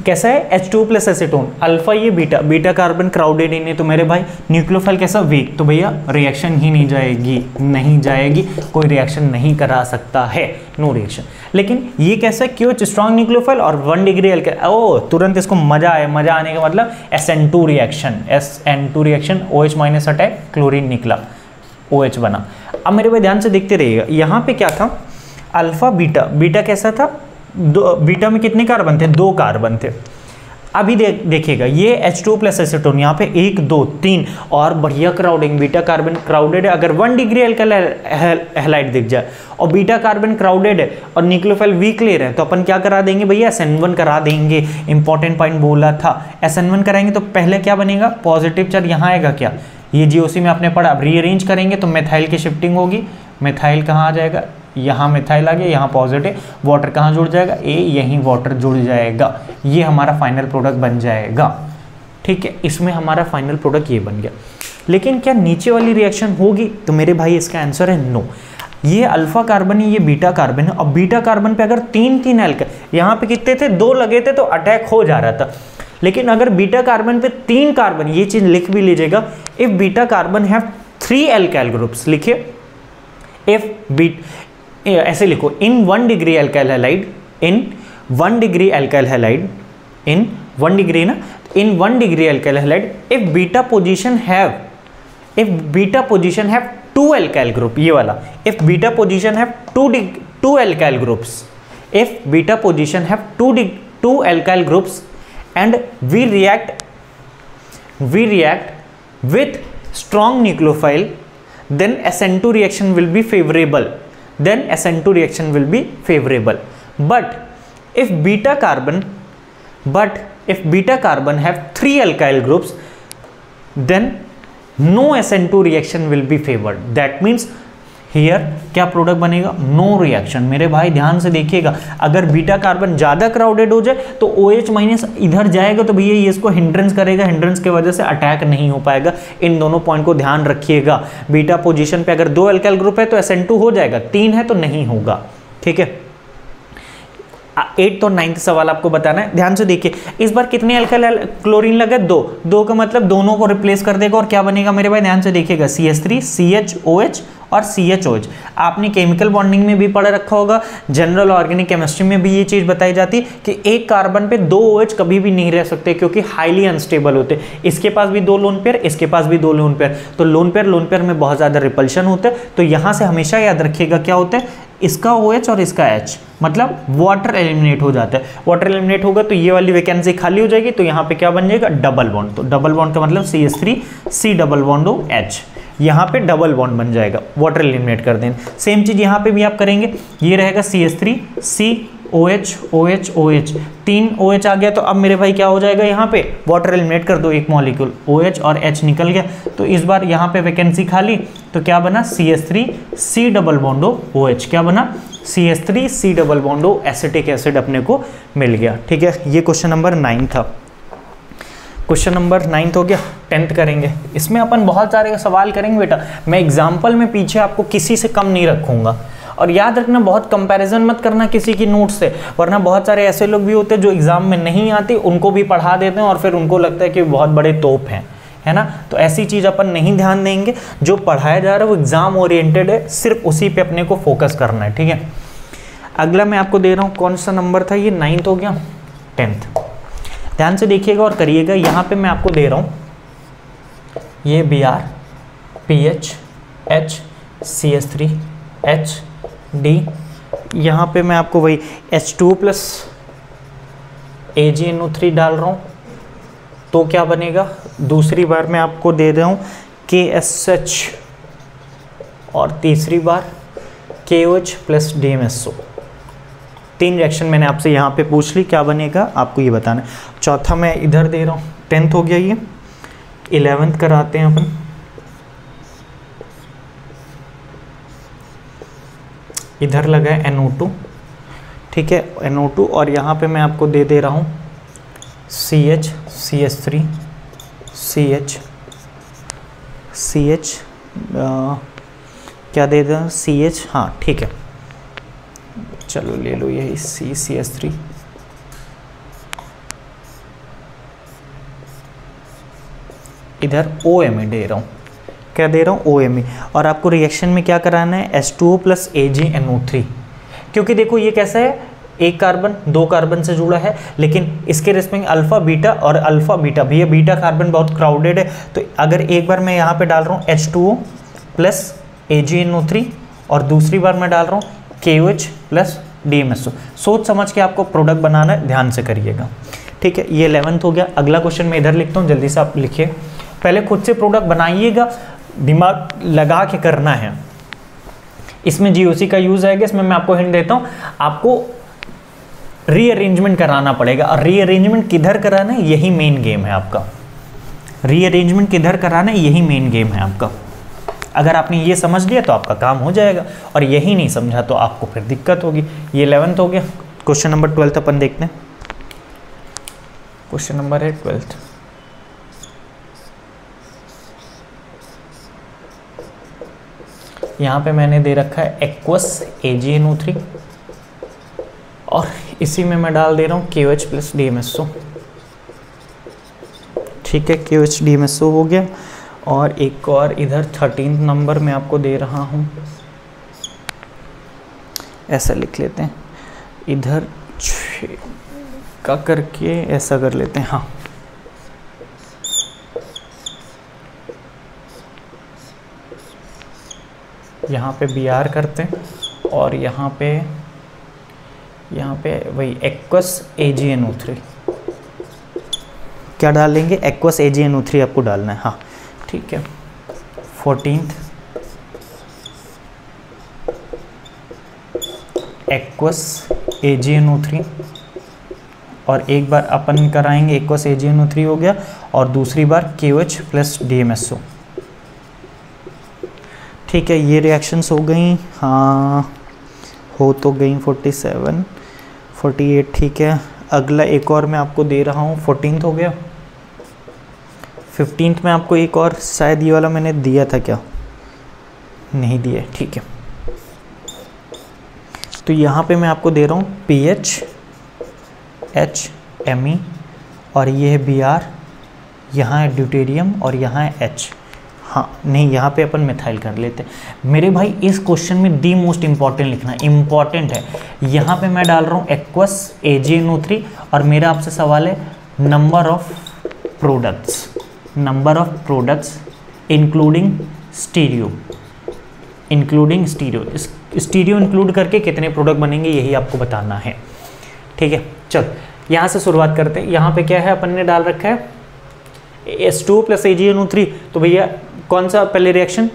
कैसा है। H2 प्लस एसीटोन, अल्फा ये beta, beta carbon crowded in है, तो मेरे भाई न्यूक्लियोफाइल कैसा वीक, तो भैया रिएक्शन ही नहीं जाएगी, नहीं जाएगी, कोई रिएक्शन नहीं करा सकता है, नो रिएक्शन। लेकिन ये कैसा है, क्यों स्ट्रॉन्ग न्यूक्लियोफाइल और 1 डिग्री अल्काइल, ओ तुरंत इसको मजा आए, मजा आने का मतलब SN2 reaction, SN2 reaction, OH minus attack, chlorine निकला, OH बना। अब मेरे भाई ध्यान से देखते रहिएगा, यहाँ पे क्या था, अल्फा बीटा, बीटा कैसा था, बीटा में कितने कार्बन थे, 2 कार्बन थे। अभी देखिएगा ये H2 प्लस एसीटोन, यहाँ पे 1 2 3 और बढ़िया क्राउडिंग, बीटा कार्बन क्राउडेड है। अगर 1 डिग्री अल्काइल हैलाइड दिख जाए और बीटा कार्बन क्राउडेड है और न्यूक्लियोफाइल वीक ले रहे हैं, तो अपन क्या करा देंगे भैया, SN1 करा देंगे। इंपॉर्टेंट पॉइंट बोला था, SN1 कराएंगे तो पहले क्या बनेगा, पॉजिटिव चार्ज यहाँ आएगा क्या, ये जीओसी में आपने पढ़ा। अब रीअरेंज करेंगे तो मेथाइल की शिफ्टिंग होगी, मेथाइल कहाँ आ जाएगा, यहाँ मिथाइल आ गया, यहाँ पॉजिटिव, वाटर कहाँ जुड़ जाएगा, ए, यहीं वाटर जुड़ जाएगा, ये हमारा फाइनल प्रोडक्ट बन जाएगा। ठीक है, इसमें हमारा फाइनल प्रोडक्ट ये बन गया। लेकिन क्या नीचे वाली रिएक्शन होगी, तो मेरे भाई इसका आंसर है नो। ये अल्फा कार्बन है, ये बीटा कार्बन है, और बीटा कार्बन पे अगर 3 अल्काइल, यहाँ पे कितने थे, 2 लगे थे तो अटैक हो जा रहा था। लेकिन अगर बीटा कार्बन पे 3 कार्बन, ये चीज लिख भी लीजिएगा, if beta carbon have 3 alkyl groups, लिखिए इफ बीट, ऐसे लिखो, इन 1 डिग्री अल्काइल हैलाइड, इन 1 डिग्री अल्काइल हैलाइड, इन 1 डिग्री ना, इन 1 degree alkyl halide, if beta position have 2 alkyl group, ये वाला, if beta position have 2 alkyl groups, if beta position have 2 alkyl groups and we react with strong nucleophile, then SN2 reaction will be favorable, but if beta carbon have 3 alkyl groups, then no SN2 reaction will be favored. That means here क्या product बनेगा, no reaction. मेरे भाई ध्यान से देखिएगा, अगर beta carbon ज़्यादा crowded हो जाए तो OH माइनस इधर जाएगा, तो भैया ये इसको हिंड्रेंस करेगा, हिंड्रेंस की वजह से अटैक नहीं हो पाएगा। इन दोनों पॉइंट को ध्यान रखिएगा। बीटा पोजीशन पे अगर 2 अल्काइल ग्रुप है तो SN2 हो जाएगा, 3 है तो नहीं होगा। ठीक है, 8th और 9th सवाल आपको बताना है, ध्यान से देखिए। इस बार कितने अल्काइल क्लोरीन लगे, 2 का मतलब दोनों को रिप्लेस कर देगा, और क्या बनेगा मेरे भाई, ध्यान से देखिएगा, CH3 CHOH और CHOH। आपने केमिकल बॉन्डिंग में भी पढ़ रखा होगा, जनरल ऑर्गेनिक केमिस्ट्री में भी ये चीज़ बताई जाती कि एक कार्बन पे 2 OH कभी भी नहीं रह सकते, क्योंकि हाईली अनस्टेबल होते। इसके पास भी 2 लोन पेयर, इसके पास भी 2 लोन पेयर, तो लोन पेयर में बहुत ज़्यादा रिपल्शन होता है। तो यहाँ से हमेशा याद रखिएगा क्या होता है, इसका OH और इसका H, मतलब वाटर एलिमिनेट हो जाता है। वाटर एलिमिनेट होगा तो ये वाली वैकेंसी खाली हो जाएगी, तो यहाँ पे क्या बन जाएगा, डबल बॉन्ड। तो डबल बॉन्ड का मतलब CH3 C double bond H, यहाँ पे डबल बॉन्ड बन जाएगा, वाटर एलिमिनेट कर दें। सेम चीज़ यहाँ पे भी आप करेंगे, ये रहेगा CH3 C OH OH OH, 3 OH आ गया, तो अब मेरे भाई क्या हो जाएगा, यहाँ पे वाटर एलिमिनेट कर दो, एक मॉलिक्यूल OH और H निकल गया। तो इस बार यहाँ पे वैकेंसी खाली, तो क्या बना, CH3 C double bond OH, क्या बना, CH3 C double bond acetic acid अपने को मिल गया। ठीक है, ये क्वेश्चन नंबर 9 था। क्वेश्चन नंबर 9 हो गया। 10th करेंगे, इसमें अपन बहुत सारे सवाल करेंगे बेटा। मैं एग्जाम्पल में पीछे आपको किसी से कम नहीं रखूंगा, और याद रखना बहुत कंपैरिजन मत करना किसी की नोट से, वरना बहुत सारे ऐसे लोग भी होते हैं जो एग्जाम में नहीं आते, उनको भी पढ़ा देते हैं और फिर उनको लगता है कि बहुत बड़े तोप हैं, है ना। तो ऐसी चीज़ अपन नहीं ध्यान देंगे, जो पढ़ाया जा रहा है वो एग्जाम ओरिएंटेड है, सिर्फ उसी पे अपने को फोकस करना है। ठीक है, अगला मैं आपको दे रहा हूँ, कौन सा नंबर था ये, 9th हो गया। 10th ध्यान से देखिएगा और करिएगा। यहाँ पे मैं आपको दे रहा हूँ ये Br PH H CH3 H D, यहाँ पे मैं आपको वही H2 प्लस AgNO3 डाल रहा हूँ, तो क्या बनेगा, दूसरी बार मैं आपको दे रहा हूँ KSH और तीसरी बार KOH प्लस DMSO। 3 रिएक्शन मैंने आपसे यहाँ पे पूछ ली, क्या बनेगा आपको ये बताना है। चौथा मैं इधर दे रहा हूँ, 10th हो गया ये। 11th कराते हैं अपन। इधर लगा है NO2, ठीक है, NO2, और यहाँ पे मैं आपको दे रहा हूँ CH CH3 CH CH क्या दे दें, CH, हाँ ठीक है, चलो ले लो यही CCH3, इधर OMe दे रहा हूँ, क्या दे रहा हूँ, OMe, और आपको रिएक्शन में क्या कराना है, H2O प्लस AgNO3, क्योंकि देखो ये कैसा है, एक कार्बन दो कार्बन से जुड़ा है, लेकिन इसके रिस्पेक्ट अल्फा बीटा और अल्फा बीटा, भैया बीटा कार्बन बहुत क्राउडेड है, तो अगर एक बार मैं यहाँ पे डाल रहा हूँ H2O प्लस AgNO3 और दूसरी बार मैं डाल रहा हूँ KOH प्लस DMSO, सोच समझ के आपको प्रोडक्ट बनाना है, ध्यान से करिएगा, ठीक है। ये 11th हो गया। अगला क्वेश्चन मैं इधर लिखता हूँ, जल्दी से आप लिखिए, पहले खुद से प्रोडक्ट बनाइएगा, दिमाग लगा के करना है, इसमें GOC का यूज आएगा, इसमें मैं आपको हिंट देता हूँ, आपको रीअरेंजमेंट कराना पड़ेगा, और रीअरेंजमेंट किधर कराना है, यही मेन गेम है आपका, रीअरेंजमेंट किधर कराना है, यही मेन गेम है आपका। अगर आपने ये समझ लिया तो आपका काम हो जाएगा, और यही नहीं समझा तो आपको फिर दिक्कत होगी। ये 11th हो गया। क्वेश्चन नंबर 12 अपन देखते हैं, क्वेश्चन नंबर है 12th। यहाँ पे मैंने दे रखा है एक्वस AgNO3 और इसी में मैं डाल दे रहा हूँ KOH प्लस DMSO, ठीक है, KOH DMSO हो गया। और एक और इधर 13 नंबर में आपको दे रहा हूँ, ऐसा लिख लेते हैं, इधर 6 का करके ऐसा कर लेते हैं, हाँ यहाँ पे Br करते हैं, और यहाँ पे वही एक्वस AgNO3 क्या डालेंगे, एक्वस AgNO3 आपको डालना है, हाँ ठीक है। 14th एक्वस AgNO3, और एक बार अपन कराएंगे एक्वस AgNO3 हो गया, और दूसरी बार KOH प्लस DMSO, ठीक है। ये रिएक्शंस हो गई, हाँ हो तो गई, 47 48, ठीक है। अगला एक और मैं आपको दे रहा हूँ, 14th हो गया। 15th में आपको एक और, शायद ये वाला मैंने दिया था क्या, नहीं दिया, ठीक है। तो यहाँ पे मैं आपको दे रहा हूँ PH HMe, और ये है Br, यहाँ है ड्यूटेरियम और यहाँ है H, हाँ नहीं यहाँ पे अपन मिथाइल कर लेते हैं। मेरे भाई इस क्वेश्चन में दी मोस्ट इम्पॉर्टेंट लिखना, इम्पॉर्टेंट है। यहाँ पे मैं डाल रहा हूँ एक्वस AgNO3, और मेरा आपसे सवाल है number of products including stereo, stereo include करके कितने प्रोडक्ट बनेंगे, यही आपको बताना है, ठीक है। चल यहाँ से शुरुआत करते हैं। यहाँ पे क्या है, अपन ने डाल रखा है H2O प्लस AgNO3, तो भैया कौन सा पहले रिएक्शन,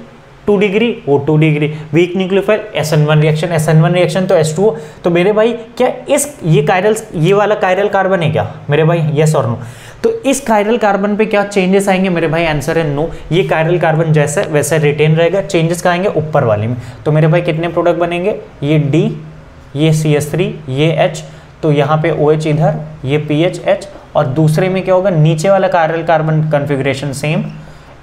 2 डिग्री, वो 2 degree, weak nucleophile SN1 reaction, तो H2O, तो मेरे भाई क्या ये वाला कायरल कार्बन है क्या मेरे भाई, यस और नो। तो इस कायरल कार्बन पे क्या चेंजेस आएंगे मेरे भाई, आंसर है नो। ये कायरल कार्बन जैसा वैसा रिटेन रहेगा, चेंजेस का आएंगे ऊपर वाले में। तो मेरे भाई कितने प्रोडक्ट बनेंगे, ये D, ये CH3, ये H, तो यहाँ पे OH इधर, ये PH H, और दूसरे में क्या होगा, नीचे वाला chiral carbon configuration same,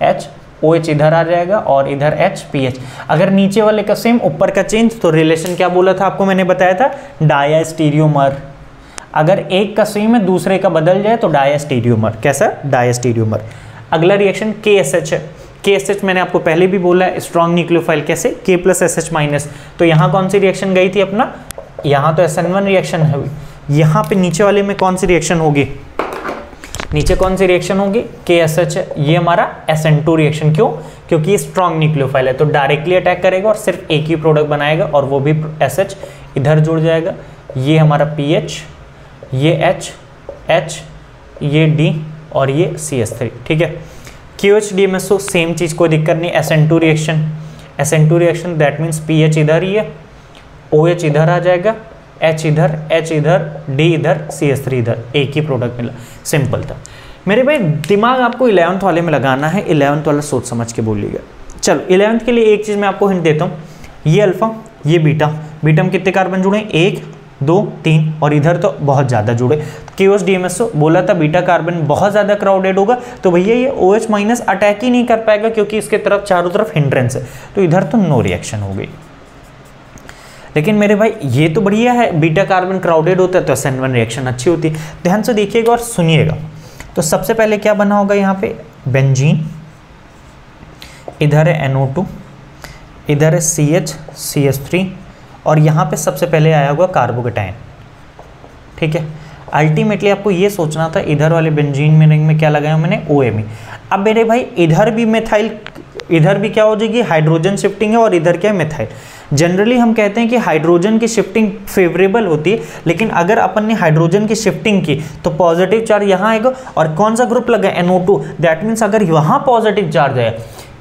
H OH इधर आ जाएगा, और इधर H PH। अगर नीचे वाले का सेम ऊपर का चेंज, तो रिलेशन क्या बोला था आपको, मैंने बताया था डायस्टीरियोमर। अगर एक का सेम है दूसरे का बदल जाए तो डायस्टीरियोमर, कैसा, डायस्टीरियोमर। अगला रिएक्शन KSH है। KSH मैंने आपको पहले भी बोला है, स्ट्रॉन्ग न्यूक्लियोफाइल, कैसे, K प्लस SH माइनस। तो यहाँ कौन सी रिएक्शन गई थी अपना, यहाँ तो SN1 रिएक्शन है, यहाँ पे नीचे वाले में कौन सी रिएक्शन होगी, नीचे कौन सी रिएक्शन होगी, KSH है, ये हमारा SN2 रिएक्शन। क्यों, क्योंकि ये स्ट्रॉन्ग न्यूक्लियोफाइल है, तो डायरेक्टली अटैक करेगा और सिर्फ एक ही प्रोडक्ट बनाएगा, और वो भी SH इधर जुड़ जाएगा। ये हमारा PH, ये H, ये D, और ये CH3, ठीक है। KOH DMSO सेम चीज़, कोई दिक्कत नहीं। SN2 reaction that means PH इधर ही है, OH इधर आ जाएगा, H इधर, D इधर, CH3 इधर, एक ही प्रोडक्ट मिला, सिंपल था। मेरे भाई दिमाग आपको 11th वाले में लगाना है, 11th वाला सोच समझ के बोलिएगा। चलो 11th के लिए एक चीज़ मैं आपको हिंट देता हूँ, ये अल्फा, ये बीटा में कितने कार्बन जुड़े हैं, 1 2 3 और इधर तो बहुत ज़्यादा जुड़े। KOH DMSO बोला था बीटा कार्बन बहुत ज़्यादा क्राउडेड होगा, तो भैया ये OH माइनस अटैक ही नहीं कर पाएगा क्योंकि इसके तरफ चारों तरफ हिंड्रेंस है, तो इधर तो नो रिएक्शन हो गई। लेकिन मेरे भाई ये तो बढ़िया है, बीटा कार्बन क्राउडेड होता है तो SN1 रिएक्शन अच्छी होती है। ध्यान से देखिएगा और सुनिएगा। तो सबसे पहले क्या बना होगा यहाँ पे बेंजीन, इधर है NO2, इधर है CH CH3 और यहाँ पे सबसे पहले आया होगा कार्बोकेटाइन। ठीक है, अल्टीमेटली आपको ये सोचना था इधर वाले बेंजीन में रिंग में क्या लगाया मैंने OMe। अब मेरे भाई इधर भी मिथाइल, इधर भी क्या हो जाएगी हाइड्रोजन शिफ्टिंग है और इधर क्या है मिथाइल। जनरली हम कहते हैं कि हाइड्रोजन की शिफ्टिंग फेवरेबल होती है, लेकिन अगर अपन ने हाइड्रोजन की शिफ्टिंग की तो पॉजिटिव चार्ज यहाँ आएगा और कौन सा ग्रुप लगा NO2, दैट मीन्स अगर यहाँ पॉजिटिव चार्ज है,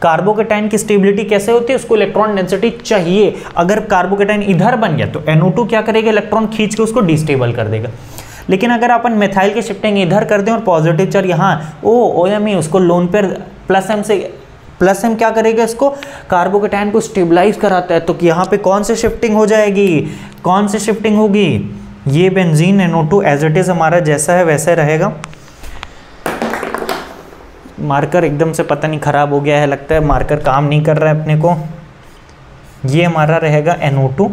कार्बोकेटाइन की स्टेबिलिटी कैसे होती है, उसको इलेक्ट्रॉन डेंसिटी चाहिए। अगर कार्बोकेटाइन इधर बन गया तो NO2 क्या करेगा, इलेक्ट्रॉन खींच के उसको डिस्टेबल कर देगा। लेकिन अगर अपन मिथाइल की शिफ्टिंग इधर कर दें और पॉजिटिव चार्ज यहाँ OMe, उसको लोन पेयर प्लस M क्या करेगा, इसको कार्बोकेटाइन को स्टेबलाइज कराता है। तो यहाँ पे कौन से शिफ्टिंग हो जाएगी, कौन से शिफ्टिंग होगी, ये benzene NO2 as it is हमारा जैसा है वैसा रहेगा। मार्कर एकदम से पता नहीं खराब हो गया है, लगता है मार्कर काम नहीं कर रहा है अपने को। ये हमारा रहेगा NO2,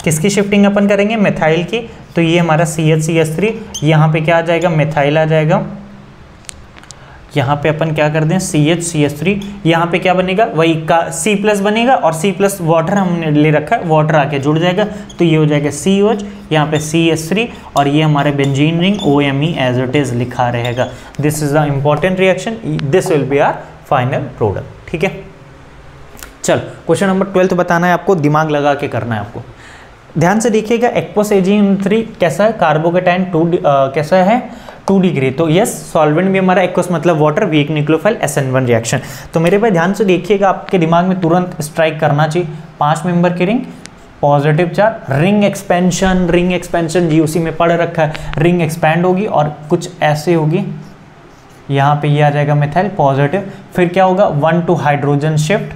किसकी शिफ्टिंग अपन करेंगे, मिथाइल की, तो ये हमारा CH CH3, यहाँ पे क्या आ जाएगा, मिथाइल आ जाएगा। यहाँ पे अपन क्या कर दें CH CH3, यहाँ पे क्या बनेगा, वही का C+ बनेगा और C+ वाटर हमने ले रखा है, वाटर आके जुड़ जाएगा तो ये हो जाएगा COH, यहाँ पे CH3 और ये हमारे benzene ring OMe as it is लिखा रहेगा। This is the important reaction, this will be our final product. ठीक है, चल क्वेश्चन नंबर 12 बताना है आपको, दिमाग लगा के करना है आपको। ध्यान से देखिएगा, एक्वस AgN3 कैसा है, कार्बोकेटाइन कैसा है 2 डिग्री। तो यस, सॉल्वेंट भी हमारा एक्वस मतलब water, weak nucleophile SN1 reaction. तो मेरे भाई ध्यान से देखिएगा, आपके दिमाग में तुरंत स्ट्राइक करना चाहिए 5 मेंबर की ring, positive charge, ring expansion GOC में पढ़ रखा है, रिंग एक्सपैंड होगी और कुछ ऐसे होगी, यहाँ पे ये आ जाएगा मिथाइल पॉजिटिव, फिर क्या होगा 1 2 हाइड्रोजन शिफ्ट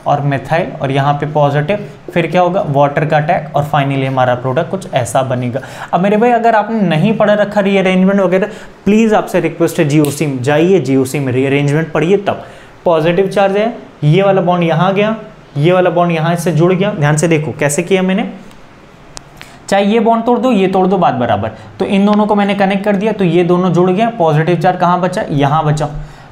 और मिथाइल और यहाँ पे पॉजिटिव, फिर क्या होगा वाटर का अटैक और फाइनली हमारा प्रोडक्ट कुछ ऐसा बनेगा। अब मेरे भाई अगर आपने नहीं पढ़ रखा रीअरेंजमेंट वगैरह, प्लीज़ आपसे रिक्वेस्ट है GOC में जाइए, GOC में रीअरेंजमेंट पढ़िए। तब पॉजिटिव चार्ज है, ये वाला बॉन्ड यहाँ गया, ये वाला बॉन्ड यहाँ इससे जुड़ गया। ध्यान से देखो कैसे किया मैंने, चाहे ये बॉन्ड तोड़ दो ये तोड़ दो बात बराबर, तो इन दोनों को मैंने कनेक्ट कर दिया तो ये दोनों जुड़ गए, पॉजिटिव चार्ज कहाँ बचा, यहाँ बचा,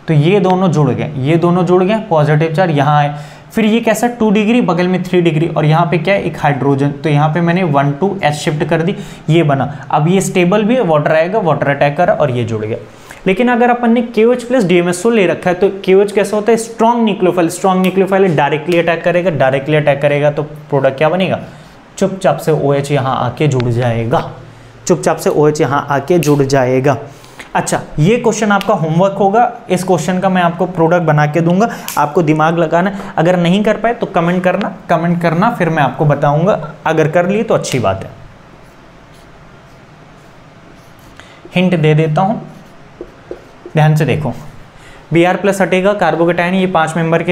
तो ये दोनों जुड़ गए, ये दोनों जुड़ गए, पॉजिटिव चार्ज यहाँ है। फिर ये कैसा 2 डिग्री, बगल में 3 डिग्री और यहाँ पे क्या है एक हाइड्रोजन, तो यहाँ पे मैंने 1 2 S शिफ्ट कर दी, ये बना। अब ये स्टेबल भी है, वाटर आएगा, वाटर अटैक करा और ये जुड़ गया। लेकिन अगर अपन ने KOH प्लस DMSO ले रखा है तो KOH कैसा होता है, स्ट्रॉन्ग न्यूक्लियोफाइल डायरेक्टली अटैक करेगा, तो प्रोडक्ट क्या बनेगा, चुपचाप से OH यहाँ आके जुड़ जाएगा, अच्छा, ये क्वेश्चन आपका होमवर्क होगा, इस क्वेश्चन का मैं आपको प्रोडक्ट बना के दूंगा, आपको दिमाग लगाना। अगर नहीं कर पाए तो कमेंट करना, फिर मैं आपको बताऊंगा, अगर कर लिए तो अच्छी बात है। हिंट दे देता हूं, ध्यान से देखो, Br+ हटेगा, कार्बोकेटाइन, ये 5 मेंबर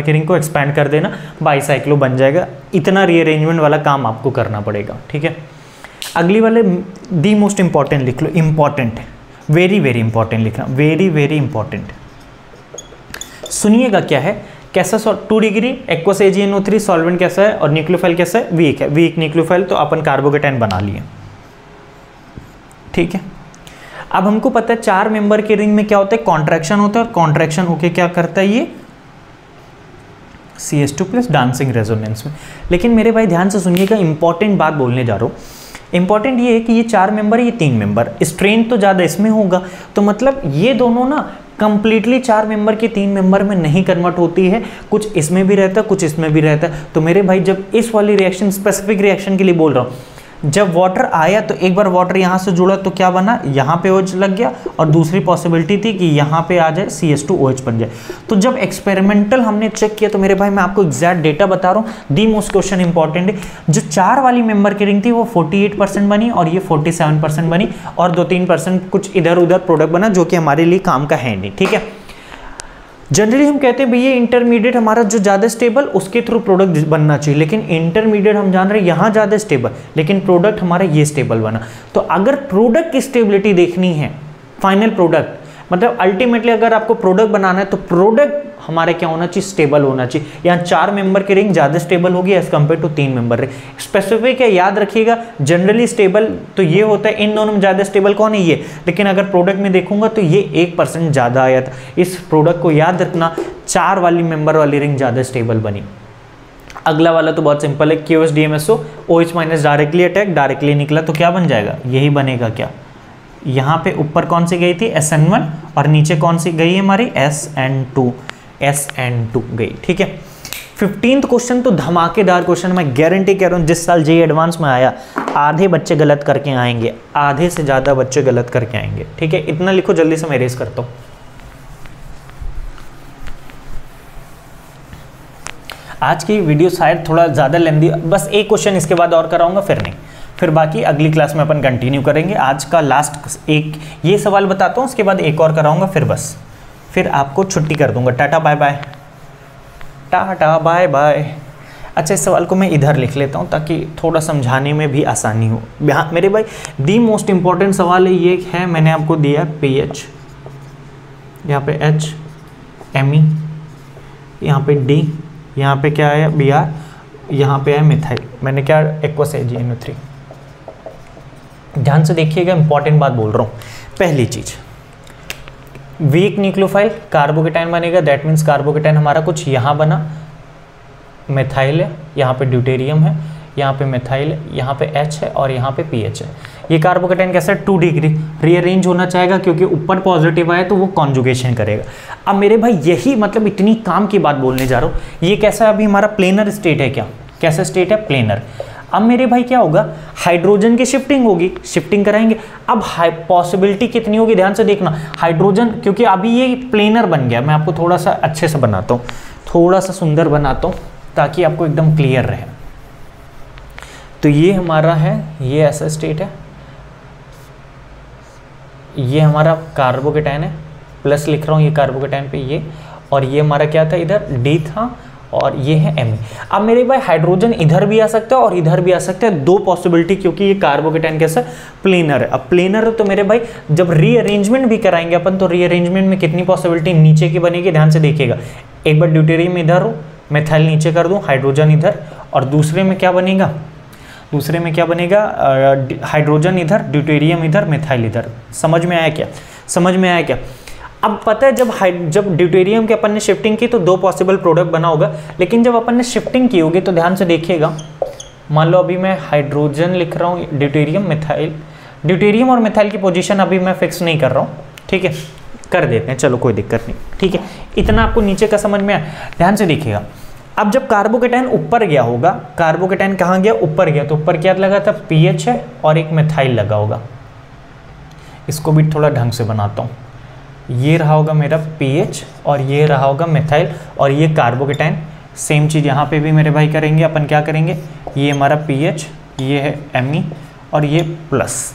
की रिंग को एक्सपैंड कर देना, बाईसाइक्लो बन जाएगा। इतना रीअरेंजमेंट वाला काम आपको करना पड़ेगा। ठीक है, अगली वाले दी मोस्ट इंपॉर्टेंट लिख लो, इंपॉर्टेंट है, वेरी वेरी इंपॉर्टेंट लिखना, वेरी वेरी इंपॉर्टेंट। सुनिएगा क्या है, कैसा 2 डिग्री एक्वस AgNO3 सॉल्वेंट कैसा है और न्यूक्लियोफाइल कैसा है, वीक न्यूक्लियोफाइल, तो अपन कार्बोकेटाइन बना लिए। ठीक है, अब हमको पता है 4 मेंबर के रिंग में क्या होता है, कॉन्ट्रैक्शन होता है और कॉन्ट्रैक्शन होके क्या करता है ये CH2+ डांसिंग रेजोनेंस में। लेकिन मेरे भाई ध्यान से सुनिएगा, इंपॉर्टेंट बात बोलने जा रहा हूँ। इंपॉर्टेंट ये है कि ये 4 मेंबर, ये 3 मेंबर, स्ट्रेन तो ज़्यादा इसमें होगा, तो मतलब ये दोनों ना कंप्लीटली 4 मेंबर की 3 मेंबर में नहीं कन्वर्ट होती है, कुछ इसमें भी रहता है, कुछ इसमें भी रहता है। तो मेरे भाई जब इस वाली रिएक्शन, स्पेसिफिक रिएक्शन के लिए बोल रहा हूँ, जब वाटर आया तो एक बार वाटर यहाँ से जुड़ा तो क्या बना, यहाँ पे OH लग गया और दूसरी पॉसिबिलिटी थी कि यहाँ पे आ जाए CH2OH बन जाए। तो जब एक्सपेरिमेंटल हमने चेक किया तो मेरे भाई मैं आपको एग्जैक्ट डेटा बता रहा हूँ, दी मोस्ट क्वेश्चन इंपॉर्टेंट है। जो 4 वाली मेंबर की रिंग थी वो 48% बनी और ये 47% बनी और 2-3% कुछ इधर उधर प्रोडक्ट बना जो कि हमारे लिए काम का है नहीं। ठीक है, जनरली हम कहते हैं भैया इंटरमीडिएट हमारा जो ज़्यादा स्टेबल उसके थ्रू प्रोडक्ट बनना चाहिए, लेकिन इंटरमीडिएट हम जान रहे हैं यहाँ ज़्यादा स्टेबल, लेकिन प्रोडक्ट हमारा ये स्टेबल बना। तो अगर प्रोडक्ट की स्टेबिलिटी देखनी है, फाइनल प्रोडक्ट मतलब अल्टीमेटली अगर आपको प्रोडक्ट बनाना है तो प्रोडक्ट हमारे क्या होना चाहिए, स्टेबल होना चाहिए। यहाँ 4 मेंबर की रिंग ज़्यादा स्टेबल होगी as compare to 3 member ring. Specific है, याद रखिएगा, जनरली स्टेबल तो ये होता है, इन दोनों में ज़्यादा स्टेबल कौन है ये, लेकिन अगर प्रोडक्ट में देखूंगा तो ये 1% ज़्यादा आया था। इस प्रोडक्ट को याद रखना, 4 वाली मेंबर वाली रिंग ज़्यादा स्टेबल बनी। अगला वाला तो बहुत सिंपल है, QS DMSO OH minus directly attack, directly निकला तो क्या बन जाएगा, यही बनेगा। क्या यहाँ पे ऊपर कौन सी गई थी, SN1 और नीचे कौन सी गई है हमारी SN2 गई। ठीक है, 15th क्वेश्चन तो धमाकेदार क्वेश्चन, मैं गारंटी कह रहा हूँ जिस साल JEE एडवांस में आया आधे बच्चे गलत करके आएंगे, आधे से ज़्यादा बच्चे गलत करके आएंगे। ठीक है, इतना लिखो जल्दी से मैं इरेज करता हूँ। आज की वीडियो शायद थोड़ा ज़्यादा लेंदी, बस एक क्वेश्चन इसके बाद और कराऊंगा, फिर नहीं, फिर बाकी अगली क्लास में अपन कंटिन्यू करेंगे। आज का लास्ट एक ये सवाल बताता हूँ, उसके बाद एक और कराऊंगा, फिर बस फिर आपको छुट्टी कर दूंगा। Tata bye bye, tata bye bye. अच्छा, इस सवाल को मैं इधर लिख लेता हूँ ताकि थोड़ा समझाने में भी आसानी हो। मेरे भाई दी मोस्ट इम्पॉर्टेंट सवाल है ये है, मैंने आपको दिया pH, यहाँ पे H, Me, यहाँ पे D, यहाँ पे क्या है Br, यहाँ पे है मिथाइल, मैंने क्या एक्वस AgNO3। ध्यान से देखिएगा, इंपॉर्टेंट बात बोल रहा हूँ। पहली चीज, वीक न्यूक्लियोफाइल कार्बोकेटाइन बनेगा, दैट मीन्स कार्बोकेटाइन हमारा कुछ यहाँ बना, मिथाइल है, यहाँ पे ड्यूटेरियम है, यहाँ पे मिथाइल है, यहाँ पे H है और यहाँ पे PH है। ये कार्बोकेटाइन कैसा है, 2 डिग्री रीअरेंज होना चाहेगा क्योंकि ऊपर पॉजिटिव आया तो वो कॉन्जुगेशन करेगा। अब मेरे भाई यही मतलब इतनी काम की बात बोलने जा रहा हूँ। ये कैसा अभी हमारा प्लेनर स्टेट है, क्या कैसा स्टेट है, प्लेनर। अब मेरे भाई क्या होगा, हाइड्रोजन की शिफ्टिंग होगी, शिफ्टिंग कराएंगे। अब पॉसिबिलिटी कितनी होगी, ध्यान से देखना, हाइड्रोजन क्योंकि अभी ये प्लेनर बन गया, मैं आपको थोड़ा सा अच्छे से बनाता हूँ, थोड़ा सा सुंदर बनाता हूँ ताकि आपको एकदम क्लियर रहे। तो ये हमारा है, ये ऐसा स्टेट है, ये हमारा कार्बोकेटाइन है, प्लस लिख रहा हूँ ये कार्बोकेटाइन पे ये, और ये हमारा क्या था इधर D था, और ये है Me। अब मेरे भाई हाइड्रोजन इधर भी आ सकता है और इधर भी आ सकता है, 2 पॉसिबिलिटी, क्योंकि ये कार्बोकेटाइन कैसा प्लेनर है। अब प्लेनर है तो मेरे भाई जब रीअरेंजमेंट भी कराएंगे अपन तो रीअरेंजमेंट में कितनी पॉसिबिलिटी नीचे की बनेगी, ध्यान से देखिएगा। एक बार ड्यूटेरियम इधर हो, मिथाइल नीचे कर दूं, हाइड्रोजन इधर, और दूसरे में क्या बनेगा, दूसरे में क्या बनेगा, हाइड्रोजन इधर, ड्यूटेरियम इधर, मिथाइल इधर। समझ में आया क्या, समझ में आया क्या। अब पता है जब ड्यूटेरियम के अपन ने शिफ्टिंग की तो 2 पॉसिबल प्रोडक्ट बना होगा, लेकिन जब अपन ने शिफ्टिंग की होगी तो ध्यान से देखिएगा, मान लो अभी मैं हाइड्रोजन लिख रहा हूँ, ड्यूटेरियम मिथाइल, ड्यूटेरियम और मिथाइल की पोजीशन अभी मैं फिक्स नहीं कर रहा हूँ, ठीक है, कर देते हैं, चलो कोई दिक्कत नहीं, ठीक है। इतना आपको नीचे का समझ में आया, ध्यान से देखिएगा। अब जब कार्बोकेटाइन ऊपर गया होगा, कार्बोकेटाइन कहाँ गया, ऊपर गया, तो ऊपर क्या लगा था, पीएच है और एक मिथाइल लगा होगा। इसको भी थोड़ा ढंग से बनाता हूँ, ये रहा होगा मेरा पीएच और ये रहा होगा मिथाइल और ये कार्बोकेटाइन। सेम चीज़ यहाँ पे भी मेरे भाई करेंगे, अपन क्या करेंगे, ये हमारा पीएच, ये है एमी और ये प्लस।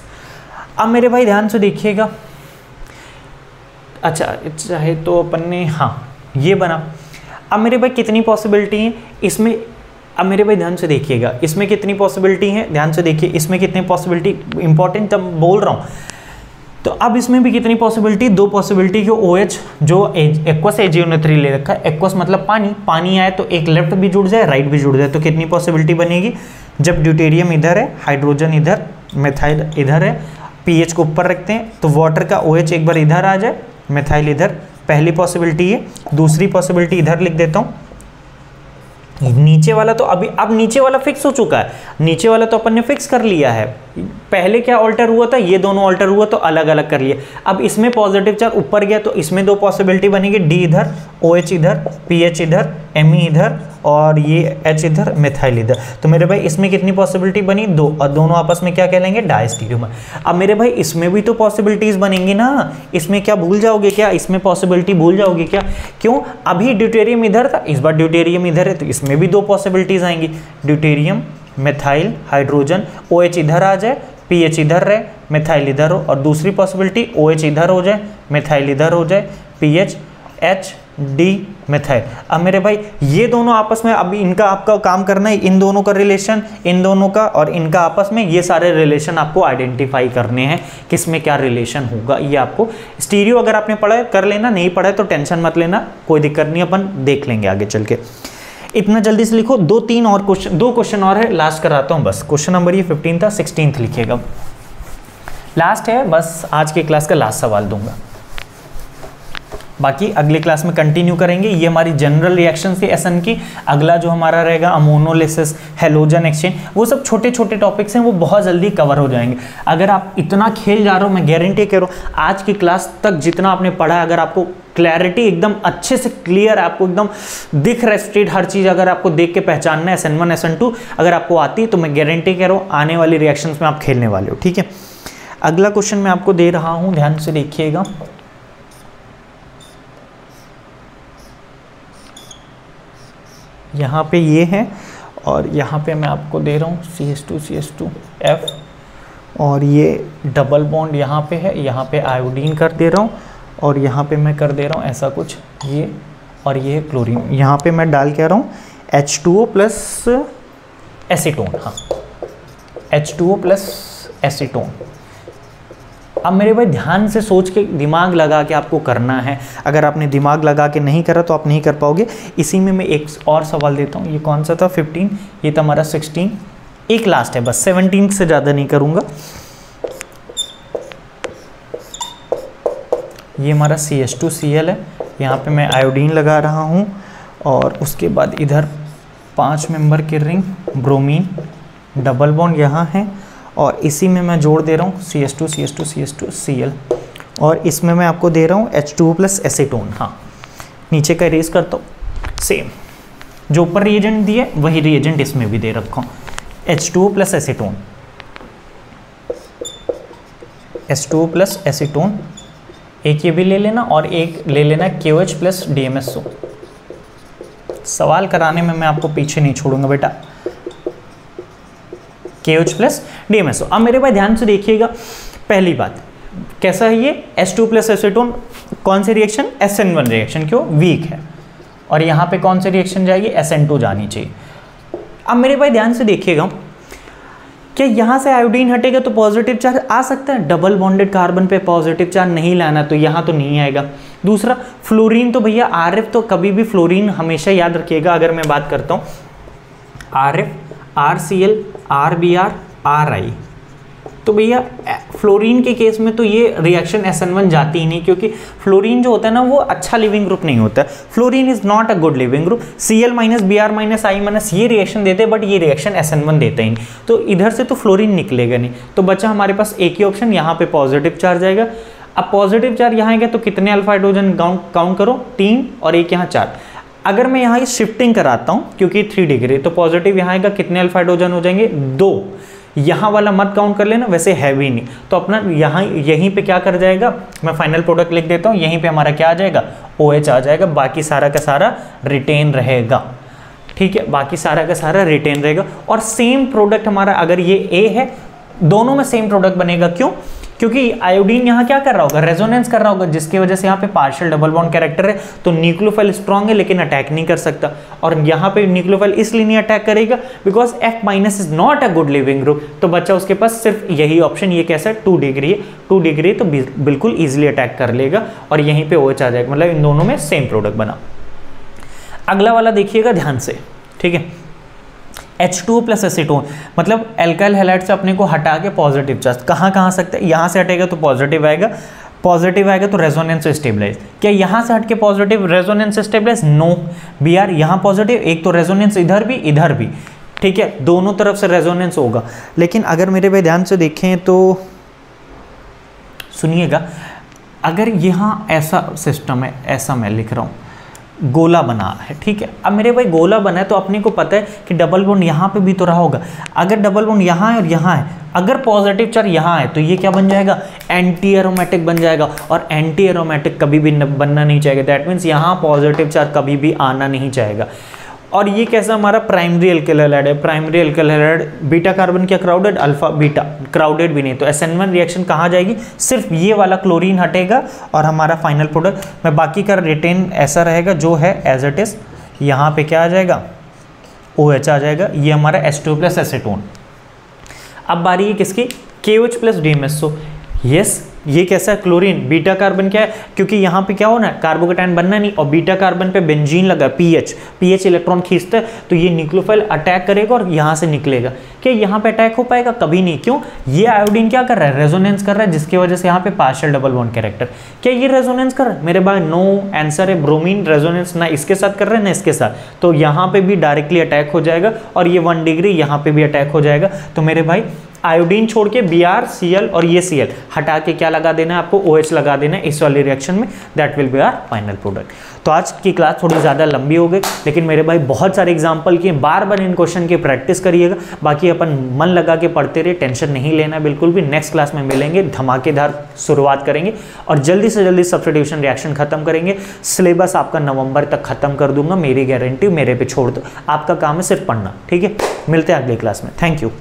अब मेरे भाई ध्यान से देखिएगा, अच्छा चाहे तो अपन ने, हाँ ये बना। अब मेरे भाई कितनी पॉसिबिलिटी है इसमें, अब मेरे भाई ध्यान से देखिएगा, इसमें कितनी पॉसिबिलिटी है, ध्यान से देखिए, इसमें कितनी पॉसिबिलिटी, इंपॉर्टेंट जब बोल रहा हूँ तो अब इसमें भी कितनी पॉसिबिलिटी, 2 पॉसिबिलिटी की OH जो एक्वस AgNO3 ले रखा है, एक्वस मतलब पानी, पानी आए तो एक लेफ्ट भी जुड़ जाए राइट भी जुड़ जाए, तो कितनी पॉसिबिलिटी बनेगी, जब ड्यूटेरियम इधर है, हाइड्रोजन इधर, मिथाइल इधर है, पीएच को ऊपर रखते हैं तो वाटर का OH एक बार इधर आ जाए, मिथाइल इधर, पहली पॉसिबिलिटी है। दूसरी पॉसिबिलिटी इधर लिख देता हूँ, नीचे वाला तो अभी, अब नीचे वाला फिक्स हो चुका है, नीचे वाला तो अपन ने फिक्स कर लिया है, पहले क्या ऑल्टर हुआ था, ये दोनों ऑल्टर हुआ तो अलग अलग कर लिया। अब इसमें पॉजिटिव चार्ज ऊपर गया तो इसमें 2 पॉसिबिलिटी बनेगी, डी इधर, OH इधर, पीएच इधर, Me इधर और ये H इधर, मिथाइल इधर। तो मेरे भाई इसमें कितनी पॉसिबिलिटी बनी, 2, और दोनों आपस में क्या कहलाएंगे, डायस्टीरियोमर। अब मेरे भाई इसमें भी तो पॉसिबिलिटीज बनेंगी ना, इसमें क्या भूल जाओगे क्या, इसमें पॉसिबिलिटी भूल जाओगे क्या, क्यों, अभी ड्यूटेरियम इधर था, इस बार ड्यूटेरियम इधर है तो इसमें भी 2 पॉसिबिलिटीज आएंगी, ड्यूटेरियम, मिथाइल, हाइड्रोजन, OH इधर आ जाए, पीएच इधर रहे, मिथाइल इधर हो, और दूसरी पॉसिबिलिटी OH इधर हो जाए, मिथाइल इधर हो जाए, पीएच HD मिथाइल। अब मेरे भाई ये दोनों आपस में, अभी इनका आपका काम करना है, इन दोनों का रिलेशन, इन दोनों का और इनका आपस में, ये सारे रिलेशन आपको आइडेंटिफाई करने हैं, किस में क्या रिलेशन होगा। ये आपको स्टीरियो अगर आपने पढ़ा है कर लेना, नहीं पढ़ा है तो टेंशन मत लेना, कोई दिक्कत नहीं, अपन देख लेंगे आगे चल के। इतना जल्दी से लिखो, दो क्वेश्चन और है, लास्ट कराता हूँ बस। क्वेश्चन नंबर ये 15 था, 16 लिखिएगा, लास्ट है बस, आज के क्लास का लास्ट सवाल दूंगा, बाकी अगली क्लास में कंटिन्यू करेंगे। ये हमारी जनरल रिएक्शन थी एसएन की। अगला जो हमारा रहेगा अमोनोलिसिस, हैलोजन एक्सचेंज, वो सब छोटे छोटे टॉपिक्स हैं, वो बहुत जल्दी कवर हो जाएंगे। अगर आप इतना खेल जा रहे हो, मैं गारंटी कह रहा हूँ आज की क्लास तक जितना आपने पढ़ा है, अगर आपको क्लैरिटी एकदम अच्छे से क्लियर, आपको एकदम दिख रहा है स्ट्रेट हर चीज़, अगर आपको देख के पहचानना है SN1 SN2 अगर आपको आती है, तो मैं गारंटी कह रहा हूँ आने वाली रिएक्शंस में आप खेलने वाले हो। ठीक है, अगला क्वेश्चन मैं आपको दे रहा हूँ, ध्यान से देखिएगा। यहाँ पे ये है और यहाँ पे मैं आपको दे रहा हूँ CH2CH2F, और ये डबल बॉन्ड यहाँ पे है, यहाँ पे आयोडीन कर दे रहा हूँ, और यहाँ पे मैं कर दे रहा हूँ ऐसा कुछ ये, और ये क्लोरीन। यहाँ पे मैं डाल के आ रहा हूँ H2O प्लस एसीटोन, हाँ H2O प्लस एसीटोन। अब मेरे भाई ध्यान से सोच के, दिमाग लगा के आपको करना है। अगर आपने दिमाग लगा के नहीं करा तो आप नहीं कर पाओगे। इसी में मैं एक और सवाल देता हूँ, ये कौन सा था 15, ये था हमारा 16, एक लास्ट है बस, 17 से ज़्यादा नहीं करूँगा। ये हमारा CH2Cl है, यहाँ पे मैं आयोडीन लगा रहा हूँ, और उसके बाद इधर 5 मेंबर की रिंग ब्रोमीन, डबल बॉन्ड यहाँ है, और इसी में मैं जोड़ दे रहा हूँ CH2CH2CH2Cl, और इसमें मैं आपको दे रहा हूँ H2O प्लस एसीटोन। हाँ, नीचे का इरेज करता हूँ, सेम जो ऊपर रिएजेंट दिए वही रिएजेंट इसमें भी दे रखा हूँ, H2O plus acetone, H2O plus acetone, एक ये भी ले लेना, और एक ले लेना KOH प्लस DMSO। सवाल कराने में मैं आपको पीछे नहीं छोड़ूंगा बेटा, KOH प्लस DMSO। अब मेरे भाई ध्यान से देखिएगा, पहली बात कैसा है ये H2 प्लस एसीटोन, कौन सी रिएक्शन, SN1 रिएक्शन, क्यों, वीक है, और यहाँ पे कौन सी रिएक्शन जाएगी, SN2 जानी चाहिए। अब मेरे भाई ध्यान से देखिएगा, क्या यहाँ से आयोडीन हटेगा तो पॉजिटिव चार्ज आ सकता है, डबल बॉन्डेड कार्बन पे पॉजिटिव चार्ज नहीं लाना, तो यहाँ तो नहीं आएगा। दूसरा फ्लोरीन, तो भैया RF तो कभी भी, फ्लोरीन हमेशा याद रखिएगा, अगर मैं बात करता हूँ RF, RCl, RBr, RI, तो भैया फ्लोरीन के केस में तो ये रिएक्शन SN1 जाती ही नहीं, क्योंकि फ्लोरीन जो होता है ना वो अच्छा लिविंग ग्रुप नहीं होता है, fluorine is not a good leaving group. Cl minus Br minus I minus ये रिएक्शन देते हैं, बट ये रिएक्शन SN1 देता ही नहीं, तो इधर से तो फ्लोरीन निकलेगा नहीं। तो बच्चा हमारे पास एक ही ऑप्शन, यहाँ पे पॉजिटिव चार्ज आएगा। अब पॉजिटिव चार्ज यहाँ आएगा तो कितने अल्फा हाइड्रोजन काउंट करो, 3, और एक यहाँ 4। अगर मैं यहाँ शिफ्टिंग कराता हूँ, क्योंकि 3 डिग्री, तो पॉजिटिव यहाँ आएगा, कितने अल्फा हाइड्रोजन हो जाएंगे, 2। यहाँ वाला मत काउंट कर लेना, वैसे है भी नहीं, तो अपना यहाँ यहीं पे क्या कर जाएगा, मैं फाइनल प्रोडक्ट लिख देता हूँ, यहीं पे हमारा क्या आ जाएगा, OH आ जाएगा, बाकी सारा का सारा रिटेन रहेगा। ठीक है, बाकी सारा का सारा रिटेन रहेगा। और सेम प्रोडक्ट हमारा, अगर ये A है, दोनों में सेम प्रोडक्ट बनेगा, क्यों, क्योंकि आयोडीन यहाँ क्या कर रहा होगा, रेजोनेंस कर रहा होगा, जिसकी वजह से यहाँ पे पार्शियल डबल बॉन्ड कैरेक्टर है, तो न्यूक्लियोफाइल स्ट्रांग है लेकिन अटैक नहीं कर सकता। और यहाँ पे न्यूक्लियोफाइल इसलिए नहीं अटैक करेगा because F minus is not a good leaving group, तो बच्चा उसके पास सिर्फ यही ऑप्शन, ये कैसा है, 2 डिग्री है, 2 डिग्री तो बिल्कुल ईजिली अटैक कर लेगा, और यहीं पे OH आ जाएगा, मतलब इन दोनों में सेम प्रोडक्ट बना। अगला वाला देखिएगा ध्यान से, ठीक है, H2O प्लस एसीटोन, मतलब एल्काइल हैलाइड से अपने को हटा के पॉजिटिव चार्ज कहाँ आ सकता है, यहाँ से हटेगा तो पॉजिटिव आएगा, पॉजिटिव आएगा तो रेजोनेंस से स्टेबलाइज। क्या यहाँ से हट के पॉजिटिव रेजोनेंस से स्टेबलाइज, नो। Br यहाँ पॉजिटिव, एक तो रेजोनेंस इधर भी, ठीक है, दोनों तरफ से रेजोनेंस होगा। लेकिन अगर मेरे भाई ध्यान से देखें तो सुनिएगा, अगर यहाँ ऐसा सिस्टम है, ऐसा मैं लिख रहा हूँ, गोला बना है, ठीक है, अब मेरे भाई गोला बना है तो अपने को पता है कि डबल बॉन्ड यहाँ पे भी तो रहा होगा। अगर डबल बॉन्ड यहाँ है और यहाँ है, अगर पॉजिटिव चार्ज यहाँ है तो ये क्या बन जाएगा, एंटी एरोमेटिक बन जाएगा, और एंटी एरोमेटिक कभी भी बनना नहीं चाहेगा, दैट मीन्स यहाँ पॉजिटिव चार्ज कभी भी आना नहीं चाहेगा। और ये कैसा हमारा प्राइमरी अल्किल हैलाइड है, primary alkyl halide, beta carbon क्या क्राउडेड, अल्फा बीटा क्राउडेड भी नहीं, तो SN1 रिएक्शन कहाँ जाएगी, सिर्फ ये वाला क्लोरीन हटेगा और हमारा फाइनल प्रोडक्ट में बाकी का रिटेन ऐसा रहेगा जो है एज इट इज। यहाँ पे क्या आ जाएगा, OH आ जाएगा, ये हमारा H2 प्लस एसीटोन। अब बारी है किसकी, KOH plus DMS। So yes, ये कैसा है, क्लोरीन, बीटा कार्बन क्या है, क्योंकि यहाँ पे क्या होना है, कार्बोकेटायन बनना नहीं, और बीटा कार्बन पे बेंजीन लगा, पीएच इलेक्ट्रॉन खींचता है, तो ये न्यूक्लियोफाइल अटैक करेगा और यहाँ से निकलेगा। क्या यहाँ पे अटैक हो पाएगा, कभी नहीं। क्यों, ये आयोडीन क्या कर रहा है, रेजोनेंस कर रहा है, जिसकी वजह से यहाँ पे पार्शियल डबल बॉन्ड कैरेक्टर। क्या ये रेजोनेंस कर रहा है, मेरे भाई नो आंसर है, ब्रोमीन रेजोनेंस ना इसके साथ कर रहा है ना इसके साथ, तो यहाँ पे भी डायरेक्टली अटैक हो जाएगा, और ये 1 डिग्री यहाँ पे भी अटैक हो जाएगा। तो मेरे भाई आयोडीन छोड़ के Br Cl और ये Cl हटा के क्या लगा देना है आपको, OH लगा देना है इस वाली रिएक्शन में, that will be our final product. तो आज की क्लास थोड़ी ज़्यादा लंबी हो गई, लेकिन मेरे भाई बहुत सारे एग्जांपल किए, बार बार इन क्वेश्चन की प्रैक्टिस करिएगा। बाकी अपन मन लगा के पढ़ते रहिए, टेंशन नहीं लेना बिल्कुल भी। नेक्स्ट क्लास में मिलेंगे, धमाकेदार शुरुआत करेंगे और जल्दी से जल्दी सब्स्टिट्यूशन रिएक्शन खत्म करेंगे। सिलेबस आपका नवंबर तक खत्म कर दूंगा, मेरी गारंटी, मेरे पे छोड़ दो, आपका काम है सिर्फ पढ़ना, ठीक है। मिलते हैं अगली क्लास में, थैंक यू।